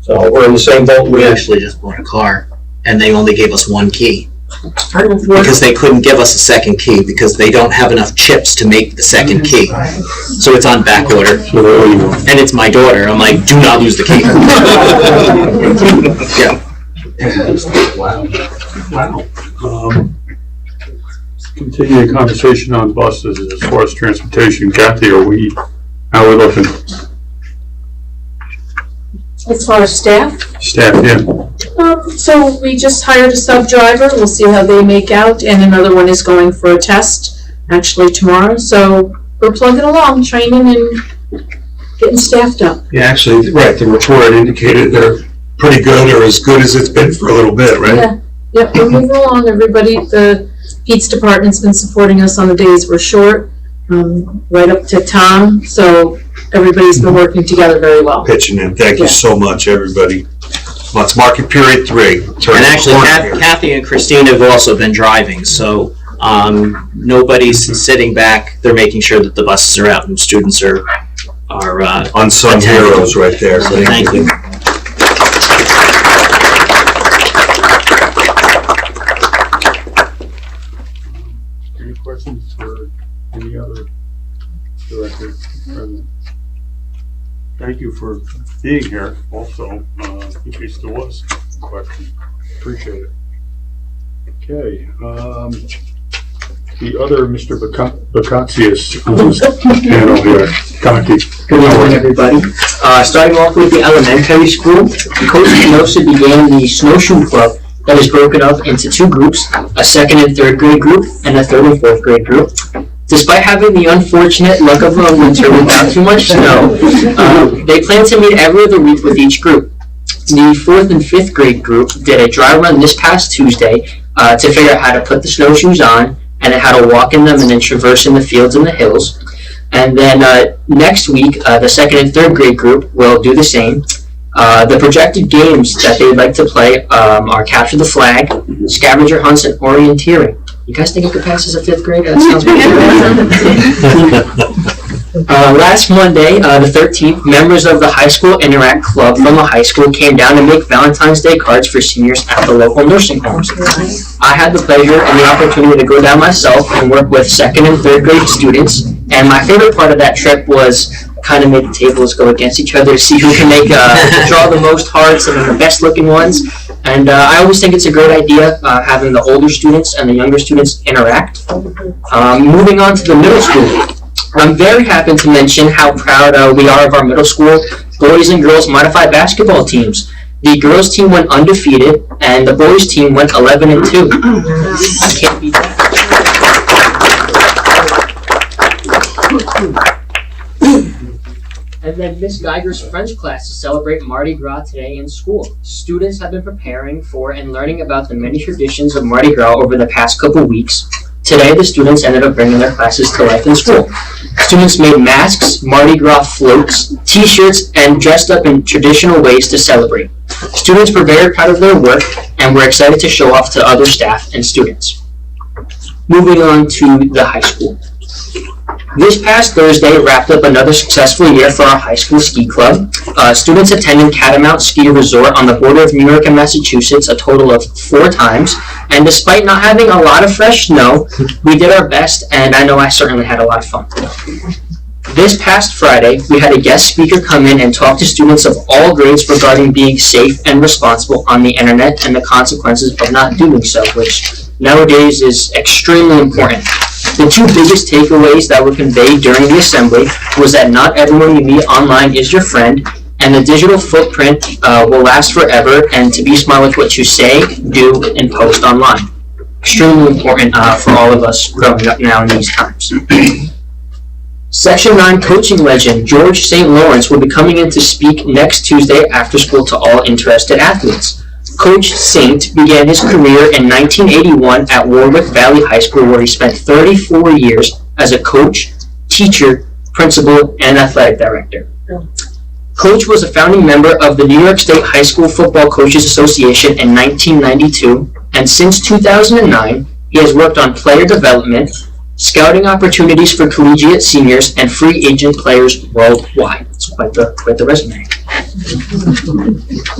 So we're in the same boat. We actually just bought a car, and they only gave us one key. Because they couldn't give us a second key, because they don't have enough chips to make the second key. So it's on back order. And it's my daughter. I'm like, do not lose the key. Yeah. Wow. Continuing conversation on buses as far as transportation. Kathy, how are we looking? As far as staff, Staff, yeah. so we just hired a sub driver. We'll see how they make out, and another one is going for a test actually tomorrow. So we're plugging along, training and getting staffed up. Yeah, actually, right, the report indicated they're pretty good, or as good as it's been for a little bit, right? Yeah, yep, we're moving along. Everybody, the Pete's department's been supporting us on the days we're short, right up to Tom. So everybody's been working together very well. Pitching in, thank you so much, everybody. Well, it's market period 3. And actually, Kathy and Christine have also been driving, so nobody's sitting back. They're making sure that the buses are out and students are unsung heroes right there. So thank you. Any questions for any other director? President? Thank you for being here also, in case there was a question. Appreciate it. Okay, the other Mr. Bakatsias on this panel here. Kaki. Good morning, everybody. Starting off with the elementary school, Coach Canosa began the snowshoe club that is broken up into 2 groups, a 2nd and 3rd grade group and a 3rd and 4th grade group. Despite having the unfortunate luck of a winter without too much snow, they plan to meet every other week with each group. The 4th and 5th grade group did a dry run this past Tuesday to figure out how to put the snowshoes on and how to walk in them and then traverse in the fields and the hills. And then next week, the 2nd and 3rd grade group will do the same. The projected games that they'd like to play are Capture the Flag, Scavenger Hunts, and Orienteering. You guys think it could pass as a 5th grade? That sounds pretty good. Last Monday, the 13th, members of the High School Interact Club from the high school came down to make Valentine's Day cards for seniors at the local nursing homes. I had the pleasure and the opportunity to go down myself and work with 2nd and 3rd grade students. And my favorite part of that trip was kind of make the tables go against each other to see who can make draw the most hearts and the best looking ones. And I always think it's a great idea having the older students and the younger students interact. Moving on to the middle school, I'm very happy to mention how proud we are of our middle school boys and girls modified basketball teams. The girls team went undefeated and the boys team went 11-2. I can't beat that. And then Miss Geiger's French class to celebrate Mardi Gras today in school. Students have been preparing for and learning about the many traditions of Mardi Gras over the past couple weeks. Today, the students ended up bringing their classes to life in school. Students made masks, Mardi Gras floats, t-shirts, and dressed up in traditional ways to celebrate. Students were very proud of their work and were excited to show off to other staff and students. Moving on to the high school. This past Thursday wrapped up another successful year for our high school ski club. Students attended Catamount Ski Resort on the border of New York and Massachusetts a total of 4 times. And despite not having a lot of fresh snow, we did our best, and I know I certainly had a lot of fun. This past Friday, we had a guest speaker come in and talk to students of all grades regarding being safe and responsible on the internet and the consequences of not doing so, which nowadays is extremely important. The 2 biggest takeaways that were conveyed during the assembly was that not everyone you meet online is your friend, and the digital footprint will last forever, and to be smart with what you say, do, and post online. Extremely important for all of us growing up now in these times. Section 9 coaching legend George St. Lawrence will be coming in to speak next Tuesday after school to all interested athletes. Coach Saint began his career in 1981 at Warwick Valley High School, where he spent 34 years as a coach, teacher, principal, and athletic director. Coach was a founding member of the New York State High School Football Coaches Association in 1992, and since 2009, he has worked on player development, scouting opportunities for collegiate seniors, and free agent players worldwide. It's quite the resume.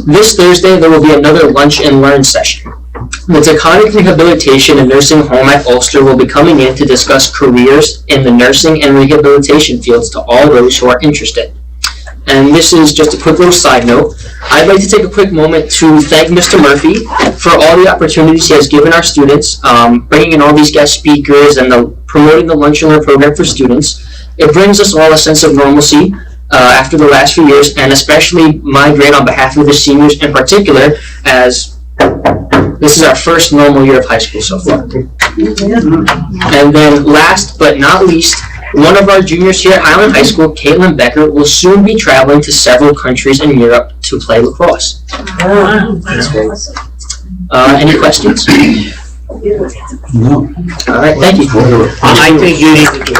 This Thursday, there will be another Lunch and Learn session. The Taconic Rehabilitation and Nursing Home at Ulster will be coming in to discuss careers in the nursing and rehabilitation fields to all those who are interested. And this is just a quick little side note. I'd like to take a quick moment to thank Mr. Murphy for all the opportunities he has given our students, bringing in all these guest speakers and promoting the Lunch and Learn program for students. It brings us all a sense of normalcy after the last few years, and especially my grade on behalf of the seniors in particular, as this is our first normal year of high school so far. And then last but not least, one of our juniors here at Highland High School, Caitlin Becker, will soon be traveling to several countries in Europe to play lacrosse. Any questions? No. All right, thank you. I think you need to do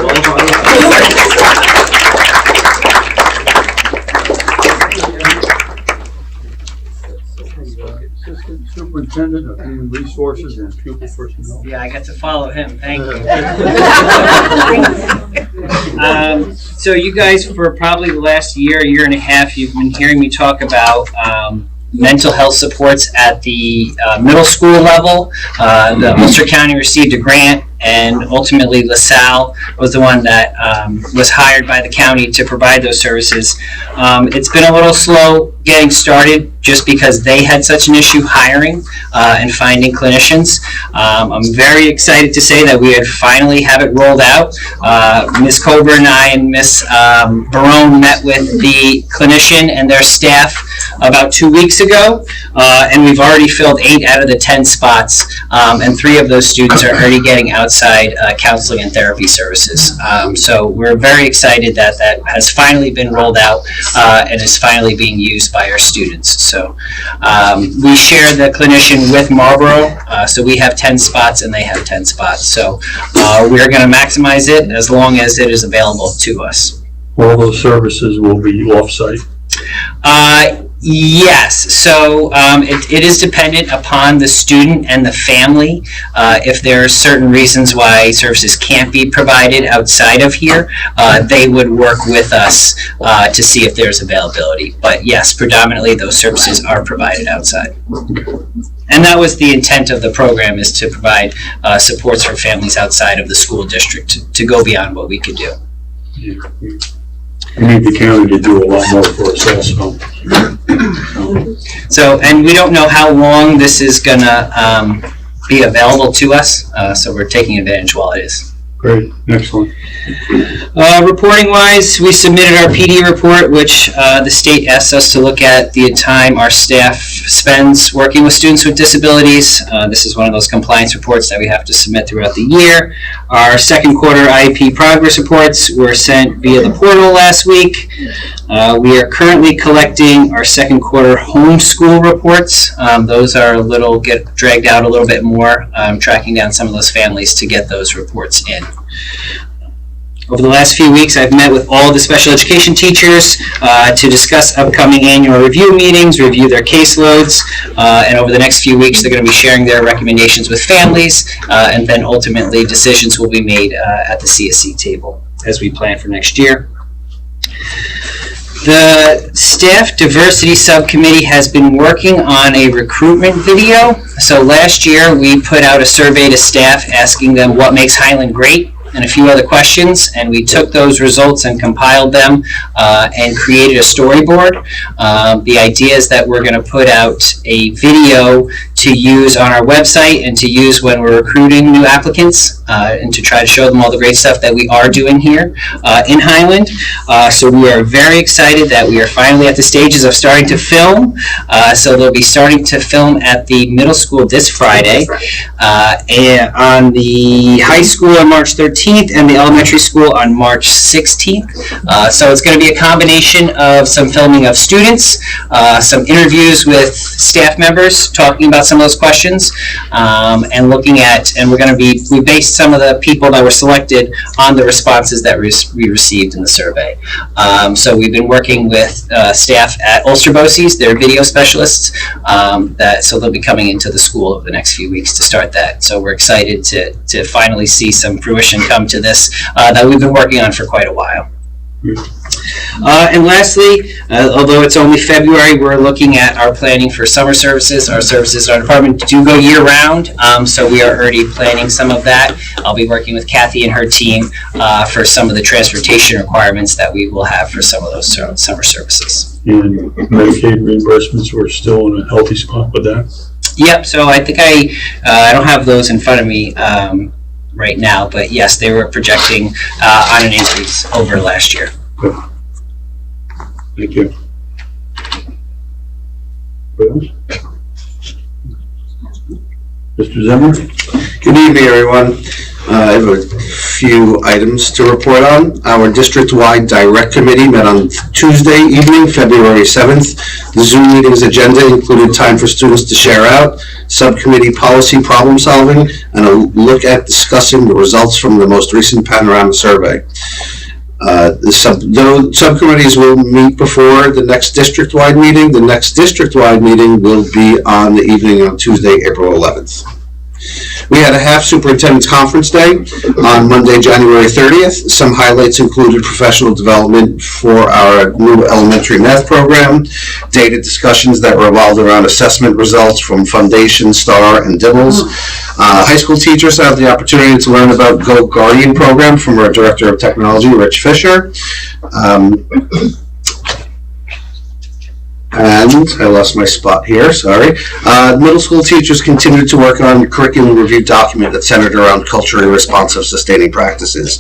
Assistant Superintendent of Human Resources and Pupil Personnel. Yeah, I got to follow him. Thank you. So you guys, for probably the last year and a half, you've been hearing me talk about mental health supports at the middle school level. The Ulster County received a grant, and ultimately LaSalle was the one that was hired by the county to provide those services. It's been a little slow getting started just because they had such an issue hiring and finding clinicians. I'm very excited to say that we had finally have it rolled out. Ms. Cobra and I and Ms. Barone met with the clinician and their staff about 2 weeks ago, and we've already filled 8 out of the 10 spots, and 3 of those students are already getting outside counseling and therapy services. So we're very excited that that has finally been rolled out and is finally being used by our students. So we share the clinician with Marlboro, so we have 10 spots and they have 10 spots. So we're going to maximize it as long as it is available to us. All those services will be off-site. Yes, so it is dependent upon the student and the family. If there are certain reasons why services can't be provided outside of here, they would work with us to see if there's availability. But yes, predominantly those services are provided outside. And that was the intent of the program, is to provide supports for families outside of the school district to go beyond what we could do. Yeah. We need the county to do a lot more for us also. So, and we don't know how long this is gonna be available to us, so we're taking advantage while it is. Great, excellent. Reporting wise, we submitted our PD report, which the state asked us to look at the time our staff spends working with students with disabilities. This is one of those compliance reports that we have to submit throughout the year. Our second quarter IEP progress reports were sent via the portal last week. We are currently collecting our second quarter homeschool reports. Those are get dragged out a little bit more, tracking down some of those families to get those reports in. Over the last few weeks, I've met with all the special education teachers to discuss upcoming annual review meetings, review their caseloads, and over the next few weeks, they're going to be sharing their recommendations with families, and then ultimately decisions will be made at the CSC table as we plan for next year. The Staff Diversity Subcommittee has been working on a recruitment video. So last year, we put out a survey to staff asking them what makes Highland great, and a few other questions, and we took those results and compiled them and created a storyboard. The idea is that we're going to put out a video to use on our website and to use when we're recruiting new applicants, and to try to show them all the great stuff that we are doing here in Highland. So we are very excited that we are finally at the stages of starting to film. So they'll be starting to film at the middle school this Friday, and on the high school on March 13th and the elementary school on March 16th. So it's going to be a combination of some filming of students, some interviews with staff members talking about some of those questions, and looking at, and we based some of the people that were selected on the responses that we received in the survey. So we've been working with staff at Ulster BOCES, they're video specialists, so they'll be coming into the school over the next few weeks to start that. So we're excited to finally see some fruition come to this that we've been working on for quite a while. And lastly, although it's only February, we're looking at our planning for summer services. Our services in our department do go year-round, so we are already planning some of that. I'll be working with Kathy and her team for some of the transportation requirements that we will have for some of those summer services. And Medicaid reimbursements, we're still in a healthy spot with that? Yep, so I think I don't have those in front of me right now, but yes, they were projecting on an increase over last year. Good. Thank you. Mr. Zimmer? Good evening, everyone. I have a few items to report on. Our district-wide direct committee met on Tuesday evening, February 7th. The Zoom meeting's agenda included time for students to share out, subcommittee policy problem solving, and a look at discussing the results from the most recent panorama survey. The subcommittees will meet before the next district-wide meeting. The next district-wide meeting will be on the evening on Tuesday, April 11th. We had a half superintendent's conference day on Monday, January 30th. Some highlights included professional development for our new elementary math program, data discussions that revolved around assessment results from Foundation, STAR, and Dibbles. High school teachers had the opportunity to learn about Go Guardian program from our Director of Technology, Rich Fisher. And I lost my spot here, sorry. Middle school teachers continued to work on a curriculum review document that centered around culturally responsive sustaining practices.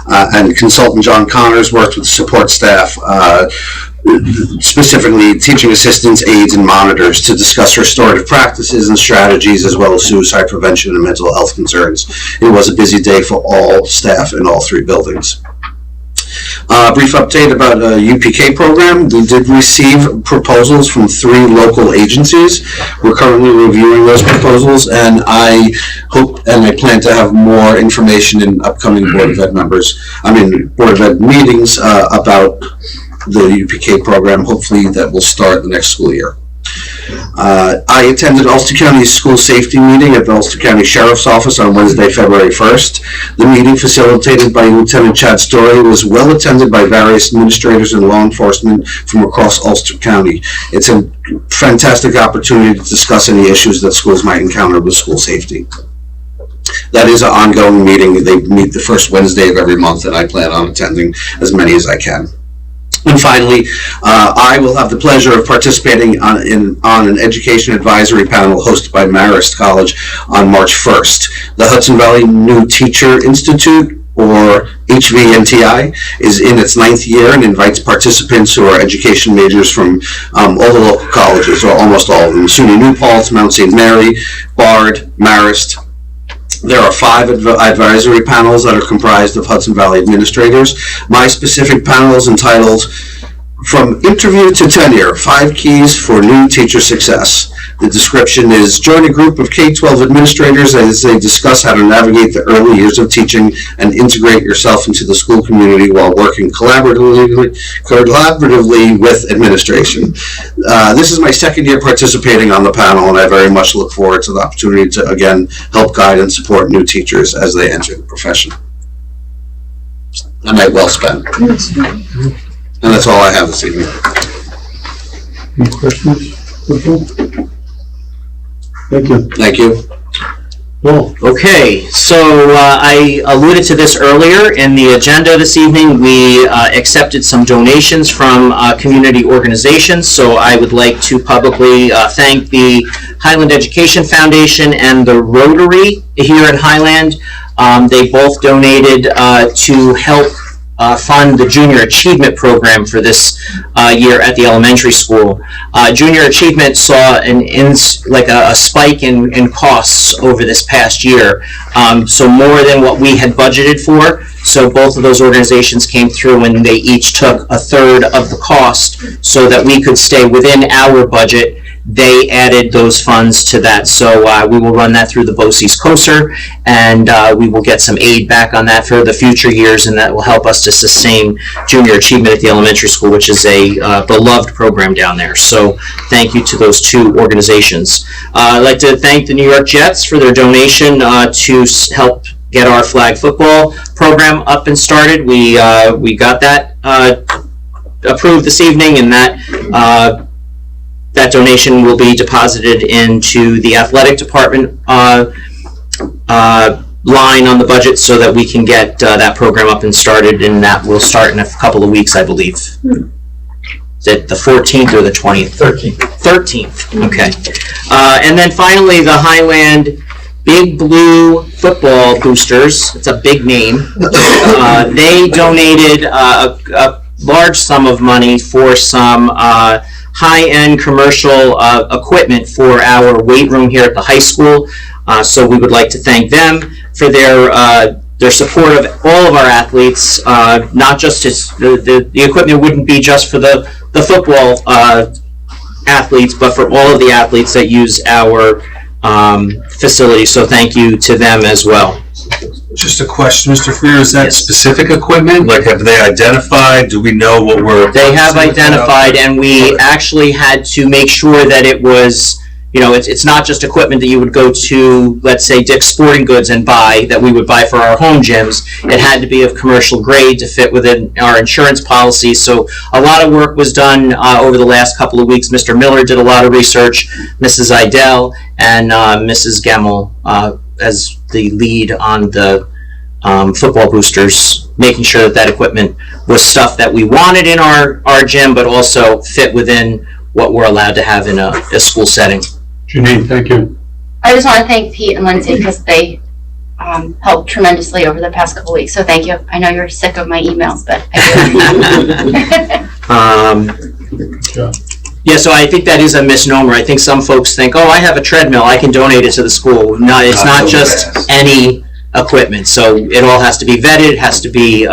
And consultant John Connors worked with support staff, specifically teaching assistants, aides, and monitors to discuss restorative practices and strategies, as well as suicide prevention and mental health concerns. It was a busy day for all staff in all three buildings. Brief update about a UPK program. We did receive proposals from 3 local agencies. We're currently reviewing those proposals, and I hope and I plan to have more information in upcoming Board of Ed Board of Ed meetings about the UPK program, hopefully that will start the next school year. I attended Ulster County's school safety meeting at the Ulster County Sheriff's Office on Wednesday, February 1st. The meeting, facilitated by Lieutenant Chad Story, was well attended by various administrators and law enforcement from across Ulster County. It's a fantastic opportunity to discuss any issues that schools might encounter with school safety. That is an ongoing meeting. They meet the first Wednesday of every month, and I plan on attending as many as I can. And finally, I will have the pleasure of participating on an education advisory panel hosted by Marist College on March 1st. The Hudson Valley New Teacher Institute, or HVNTI, is in its 9th year and invites participants who are education majors from all the local colleges, or almost all of them: SUNY New Paltz, Mount St. Mary, Bard, Marist. There are 5 advisory panels that are comprised of Hudson Valley administrators. My specific panel is entitled From Interview to Tenure, 5 Keys for New Teacher Success. The description is: join a group of K-12 administrators as they discuss how to navigate the early years of teaching and integrate yourself into the school community while working collaboratively with administration. This is my 2nd year participating on the panel, and I very much look forward to the opportunity to, again, help guide and support new teachers as they enter the profession. A night well spent. And that's all I have this evening. Any questions? Thank you. Thank you. Well, Okay, so I alluded to this earlier in the agenda this evening. We accepted some donations from community organizations, so I would like to publicly thank the Highland Education Foundation and the Rotary here in Highland. They both donated to help fund the Junior Achievement Program for this year at the elementary school. Junior Achievement saw a spike in costs over this past year, so more than what we had budgeted for. So both of those organizations came through and they each took a third of the cost so that we could stay within our budget. They added those funds to that, so we will run that through the BOCES COSER, and we will get some aid back on that for the future years, and that will help us to sustain junior achievement at the elementary school, which is a beloved program down there. So thank you to those two organizations. I'd like to thank the New York Jets for their donation to help get our flag football program up and started. We got that approved this evening, and that donation will be deposited into the athletic department line on the budget so that we can get that program up and started, and that will start in a couple of weeks, I believe. Is it the 14th or the 20th? 13th. Okay. And then finally, the Highland Big Blue Football Boosters. It's a big name. They donated a large sum of money for some high-end commercial equipment for our weight room here at the high school. So we would like to thank them for their support of all of our athletes. Not just the equipment wouldn't be just for the football athletes, but for all of the athletes that use our facility. So thank you to them as well. Just a question, Mr. Freer, is that specific equipment? Like, have they identified? Do we know what we're... They have identified, and we actually had to make sure that it was, it's not just equipment that you would go to, let's say, Dick's Sporting Goods and buy, that we would buy for our home gyms. It had to be of commercial grade to fit within our insurance policy. So a lot of work was done over the last couple of weeks. Mr. Miller did a lot of research, Mrs. Idell, and Mrs. Gemmel as the lead on the football boosters, making sure that equipment was stuff that we wanted in our gym, but also fit within what we're allowed to have in a school setting. Janine, thank you. I just want to thank Pete and Lindsay because they helped tremendously over the past couple weeks. So thank you. I know you're sick of my emails, but Yeah, so I think that is a misnomer. I think some folks think, oh, I have a treadmill, I can donate it to the school. No, it's not just any equipment. So it all has to be vetted, it has to be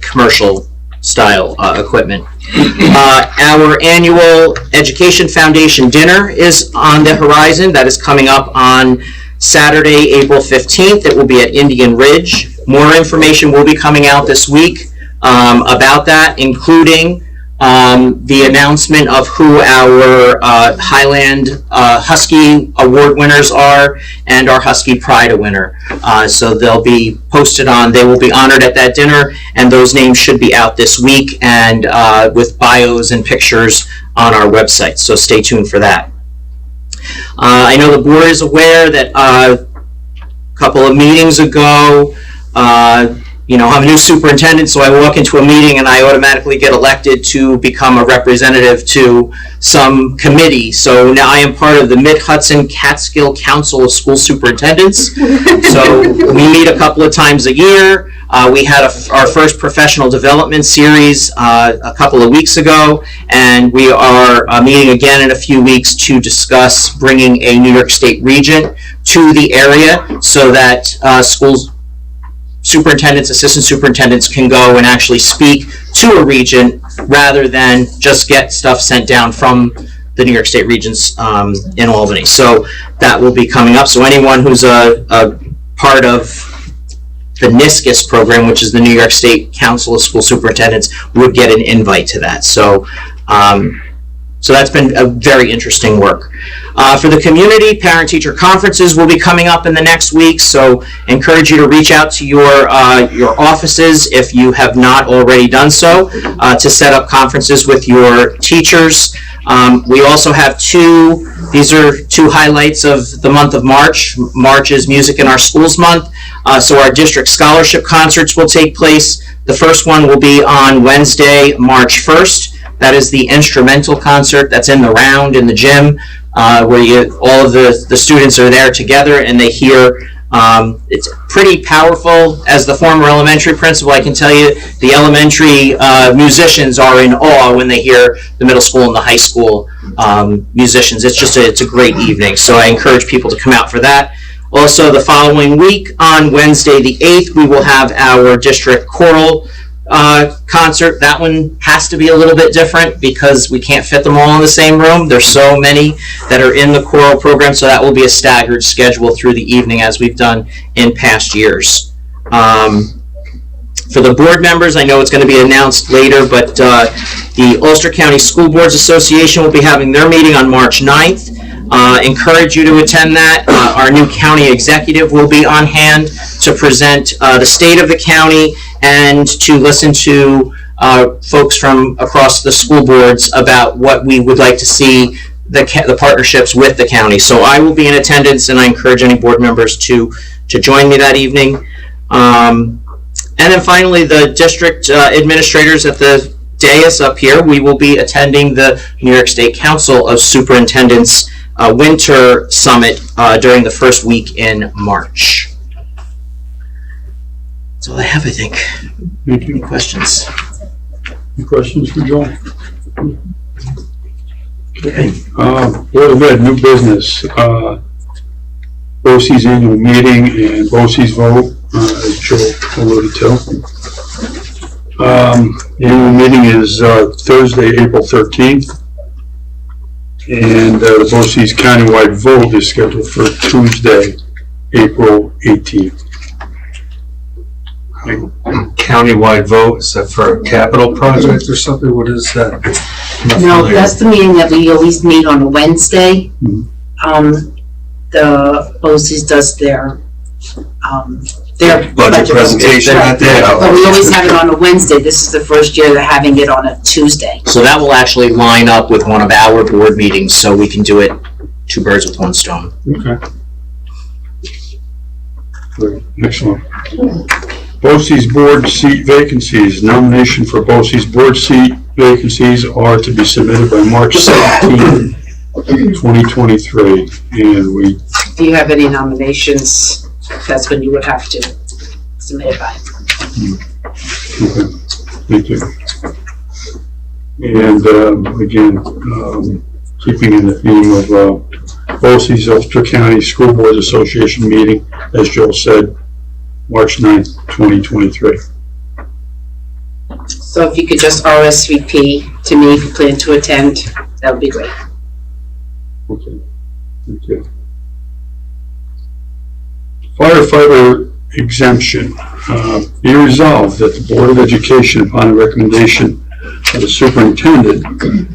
commercial style equipment. Our annual Education Foundation dinner is on the horizon. That is coming up on Saturday, April 15th. It will be at Indian Ridge. More information will be coming out this week about that, including the announcement of who our Highland Husky Award winners are and our Husky Pride winner. So they'll be posted they will be honored at that dinner, and those names should be out this week and with bios and pictures on our website. So stay tuned for that. I know the board is aware that a couple of meetings ago, I'm a new superintendent, so I walk into a meeting and I automatically get elected to become a representative to some committee. So now I am part of the Mid-Hudson Catskill Council of School Superintendents. So we meet a couple of times a year. We had our first professional development series a couple of weeks ago, and we are meeting again in a few weeks to discuss bringing a New York State regent to the area so that schools superintendents, assistant superintendents can go and actually speak to a regent rather than just get stuff sent down from the New York State Regents in Albany. So that will be coming up. So anyone who's a part of the NISCUS program, which is the New York State Council of School Superintendents, would get an invite to that. So so that's been a very interesting work. For the community, parent-teacher conferences will be coming up in the next week, so encourage you to reach out to your offices if you have not already done so to set up conferences with your teachers. We also have these are two highlights of the month of March. March is Music in Our Schools Month, so our district scholarship concerts will take place. The first one will be on Wednesday, March 1st. That is the instrumental concert that's in the round in the gym. where all of the students are there together and they hear. It's pretty powerful. As the former elementary principal, I can tell you the elementary musicians are in awe when they hear the middle school and the high school musicians. It's a great evening. So I encourage people to come out for that. Also, the following week, on Wednesday the 8th, we will have our district choral concert. That one has to be a little bit different because we can't fit them all in the same room. There's so many that are in the choral program, so that will be a staggered schedule through the evening as we've done in past years. For the board members, I know it's going to be announced later, but the Ulster County School Boards Association will be having their meeting on March 9th. Encourage you to attend that. Our new county executive will be on hand to present the state of the county and to listen to folks from across the school boards about what we would like to see the partnerships with the county. So I will be in attendance, and I encourage any board members to join me that evening. And then finally, the district administrators at the dais up here, we will be attending the New York State Council of Superintendents Winter Summit during the first week in March. That's all I have, I think. Thank you. Any questions? Any questions for Joel? Okay. Board of Ed, new business. BOCES annual meeting and BOCES vote, as Joel alluded to. The annual meeting is Thursday, April 13th. And the BOCES countywide vote is scheduled for Tuesday, April 18th. Countywide vote, is that for a capital project or something? What is that? No, that's the meeting that we always meet on a Wednesday. The BOCES does their budget presentation that day. But we always have it on a Wednesday. This is the first year they're having it on a Tuesday. So that will actually line up with one of our board meetings, so we can do it two birds with one stone. Okay. Great. Excellent. BOCES board seat vacancies. Nomination for BOCES board seat vacancies are to be submitted by March 17th, 2023. And we. If you have any nominations, that's when you would have to submit it by. Okay. Thank you. And again, keeping in the theme of BOCES Ulster County School Boards Association meeting, as Joel said, March 9th, 2023. So if you could just RSVP to me if you plan to attend, that would be great. Okay. Thank you. Firefighter exemption. Be resolved that the Board of Education, upon the recommendation of the superintendent,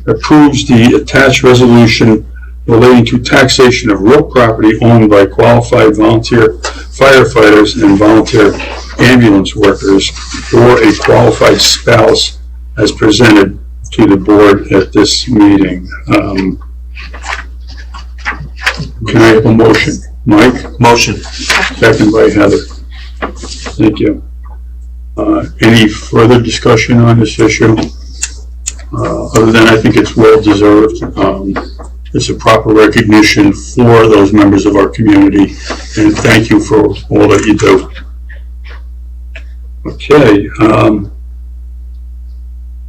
approves the attached resolution relating to taxation of real property owned by qualified volunteer firefighters and volunteer ambulance workers or a qualified spouse as presented to the board at this meeting. Can I have a motion? Mike? Motion. Second by Heather. Thank you. Any further discussion on this issue? Other than I think it's well deserved. It's a proper recognition for those members of our community, and thank you for all that you do. Okay.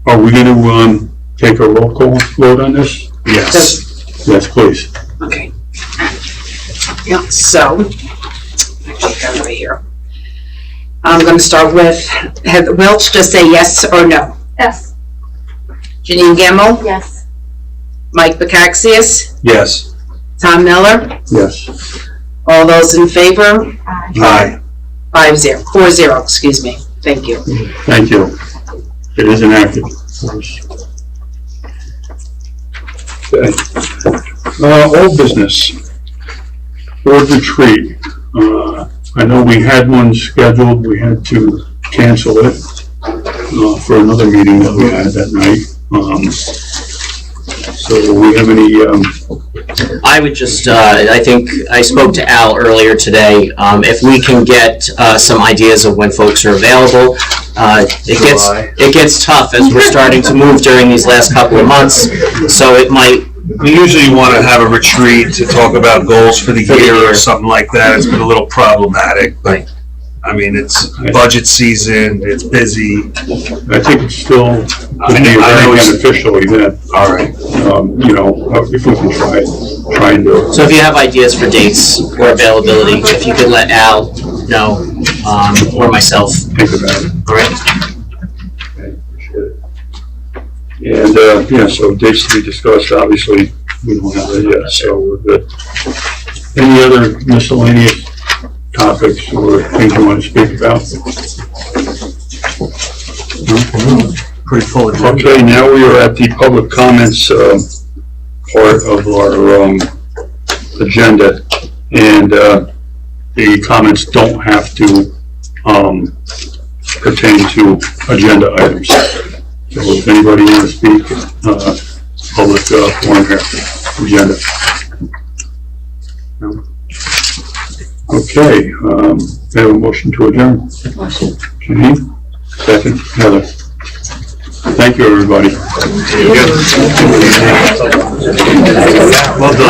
Are we going to take a roll call vote on this? Yes. Yes, please. Okay. Yeah, so, actually, got it right here. I'm going to start with Heather Welch. Just say yes or no. Yes. Janine Gamble? Yes. Mike Bakaxias? Yes. Tom Miller? Yes. All those in favor? Aye. 4-0, excuse me. Thank you. Thank you. It is enacted. Okay. Old business. Board retreat. I know we had one scheduled. We had to cancel it for another meeting that we had that night. So do we have any? I would just, I think I spoke to Al earlier today. If we can get some ideas of when folks are available, it gets tough as we're starting to move during these last couple of months. So it might We usually want to have a retreat to talk about goals for the year or something like that. It's been a little problematic, but, I mean, it's budget season, it's busy. I think it's still, could be a very beneficial event. All right. You know, if we can try and do it. So if you have ideas for dates or availability, if you could let Al know, or myself. Think about it. All right. Okay, appreciate it. And, yeah, so dates to be discussed, obviously, we don't have that yet, so we're good. Any other miscellaneous topics or things you want to speak about? Pretty full of. Okay, now we are at the public comments, part of our, agenda. And, the comments don't have to, pertain to agenda items. So if anybody want to speak, public, forum here, agenda. No? Okay, I have a motion to adjourn. Motion. Janine, second, Heather. Thank you, everybody. Well done.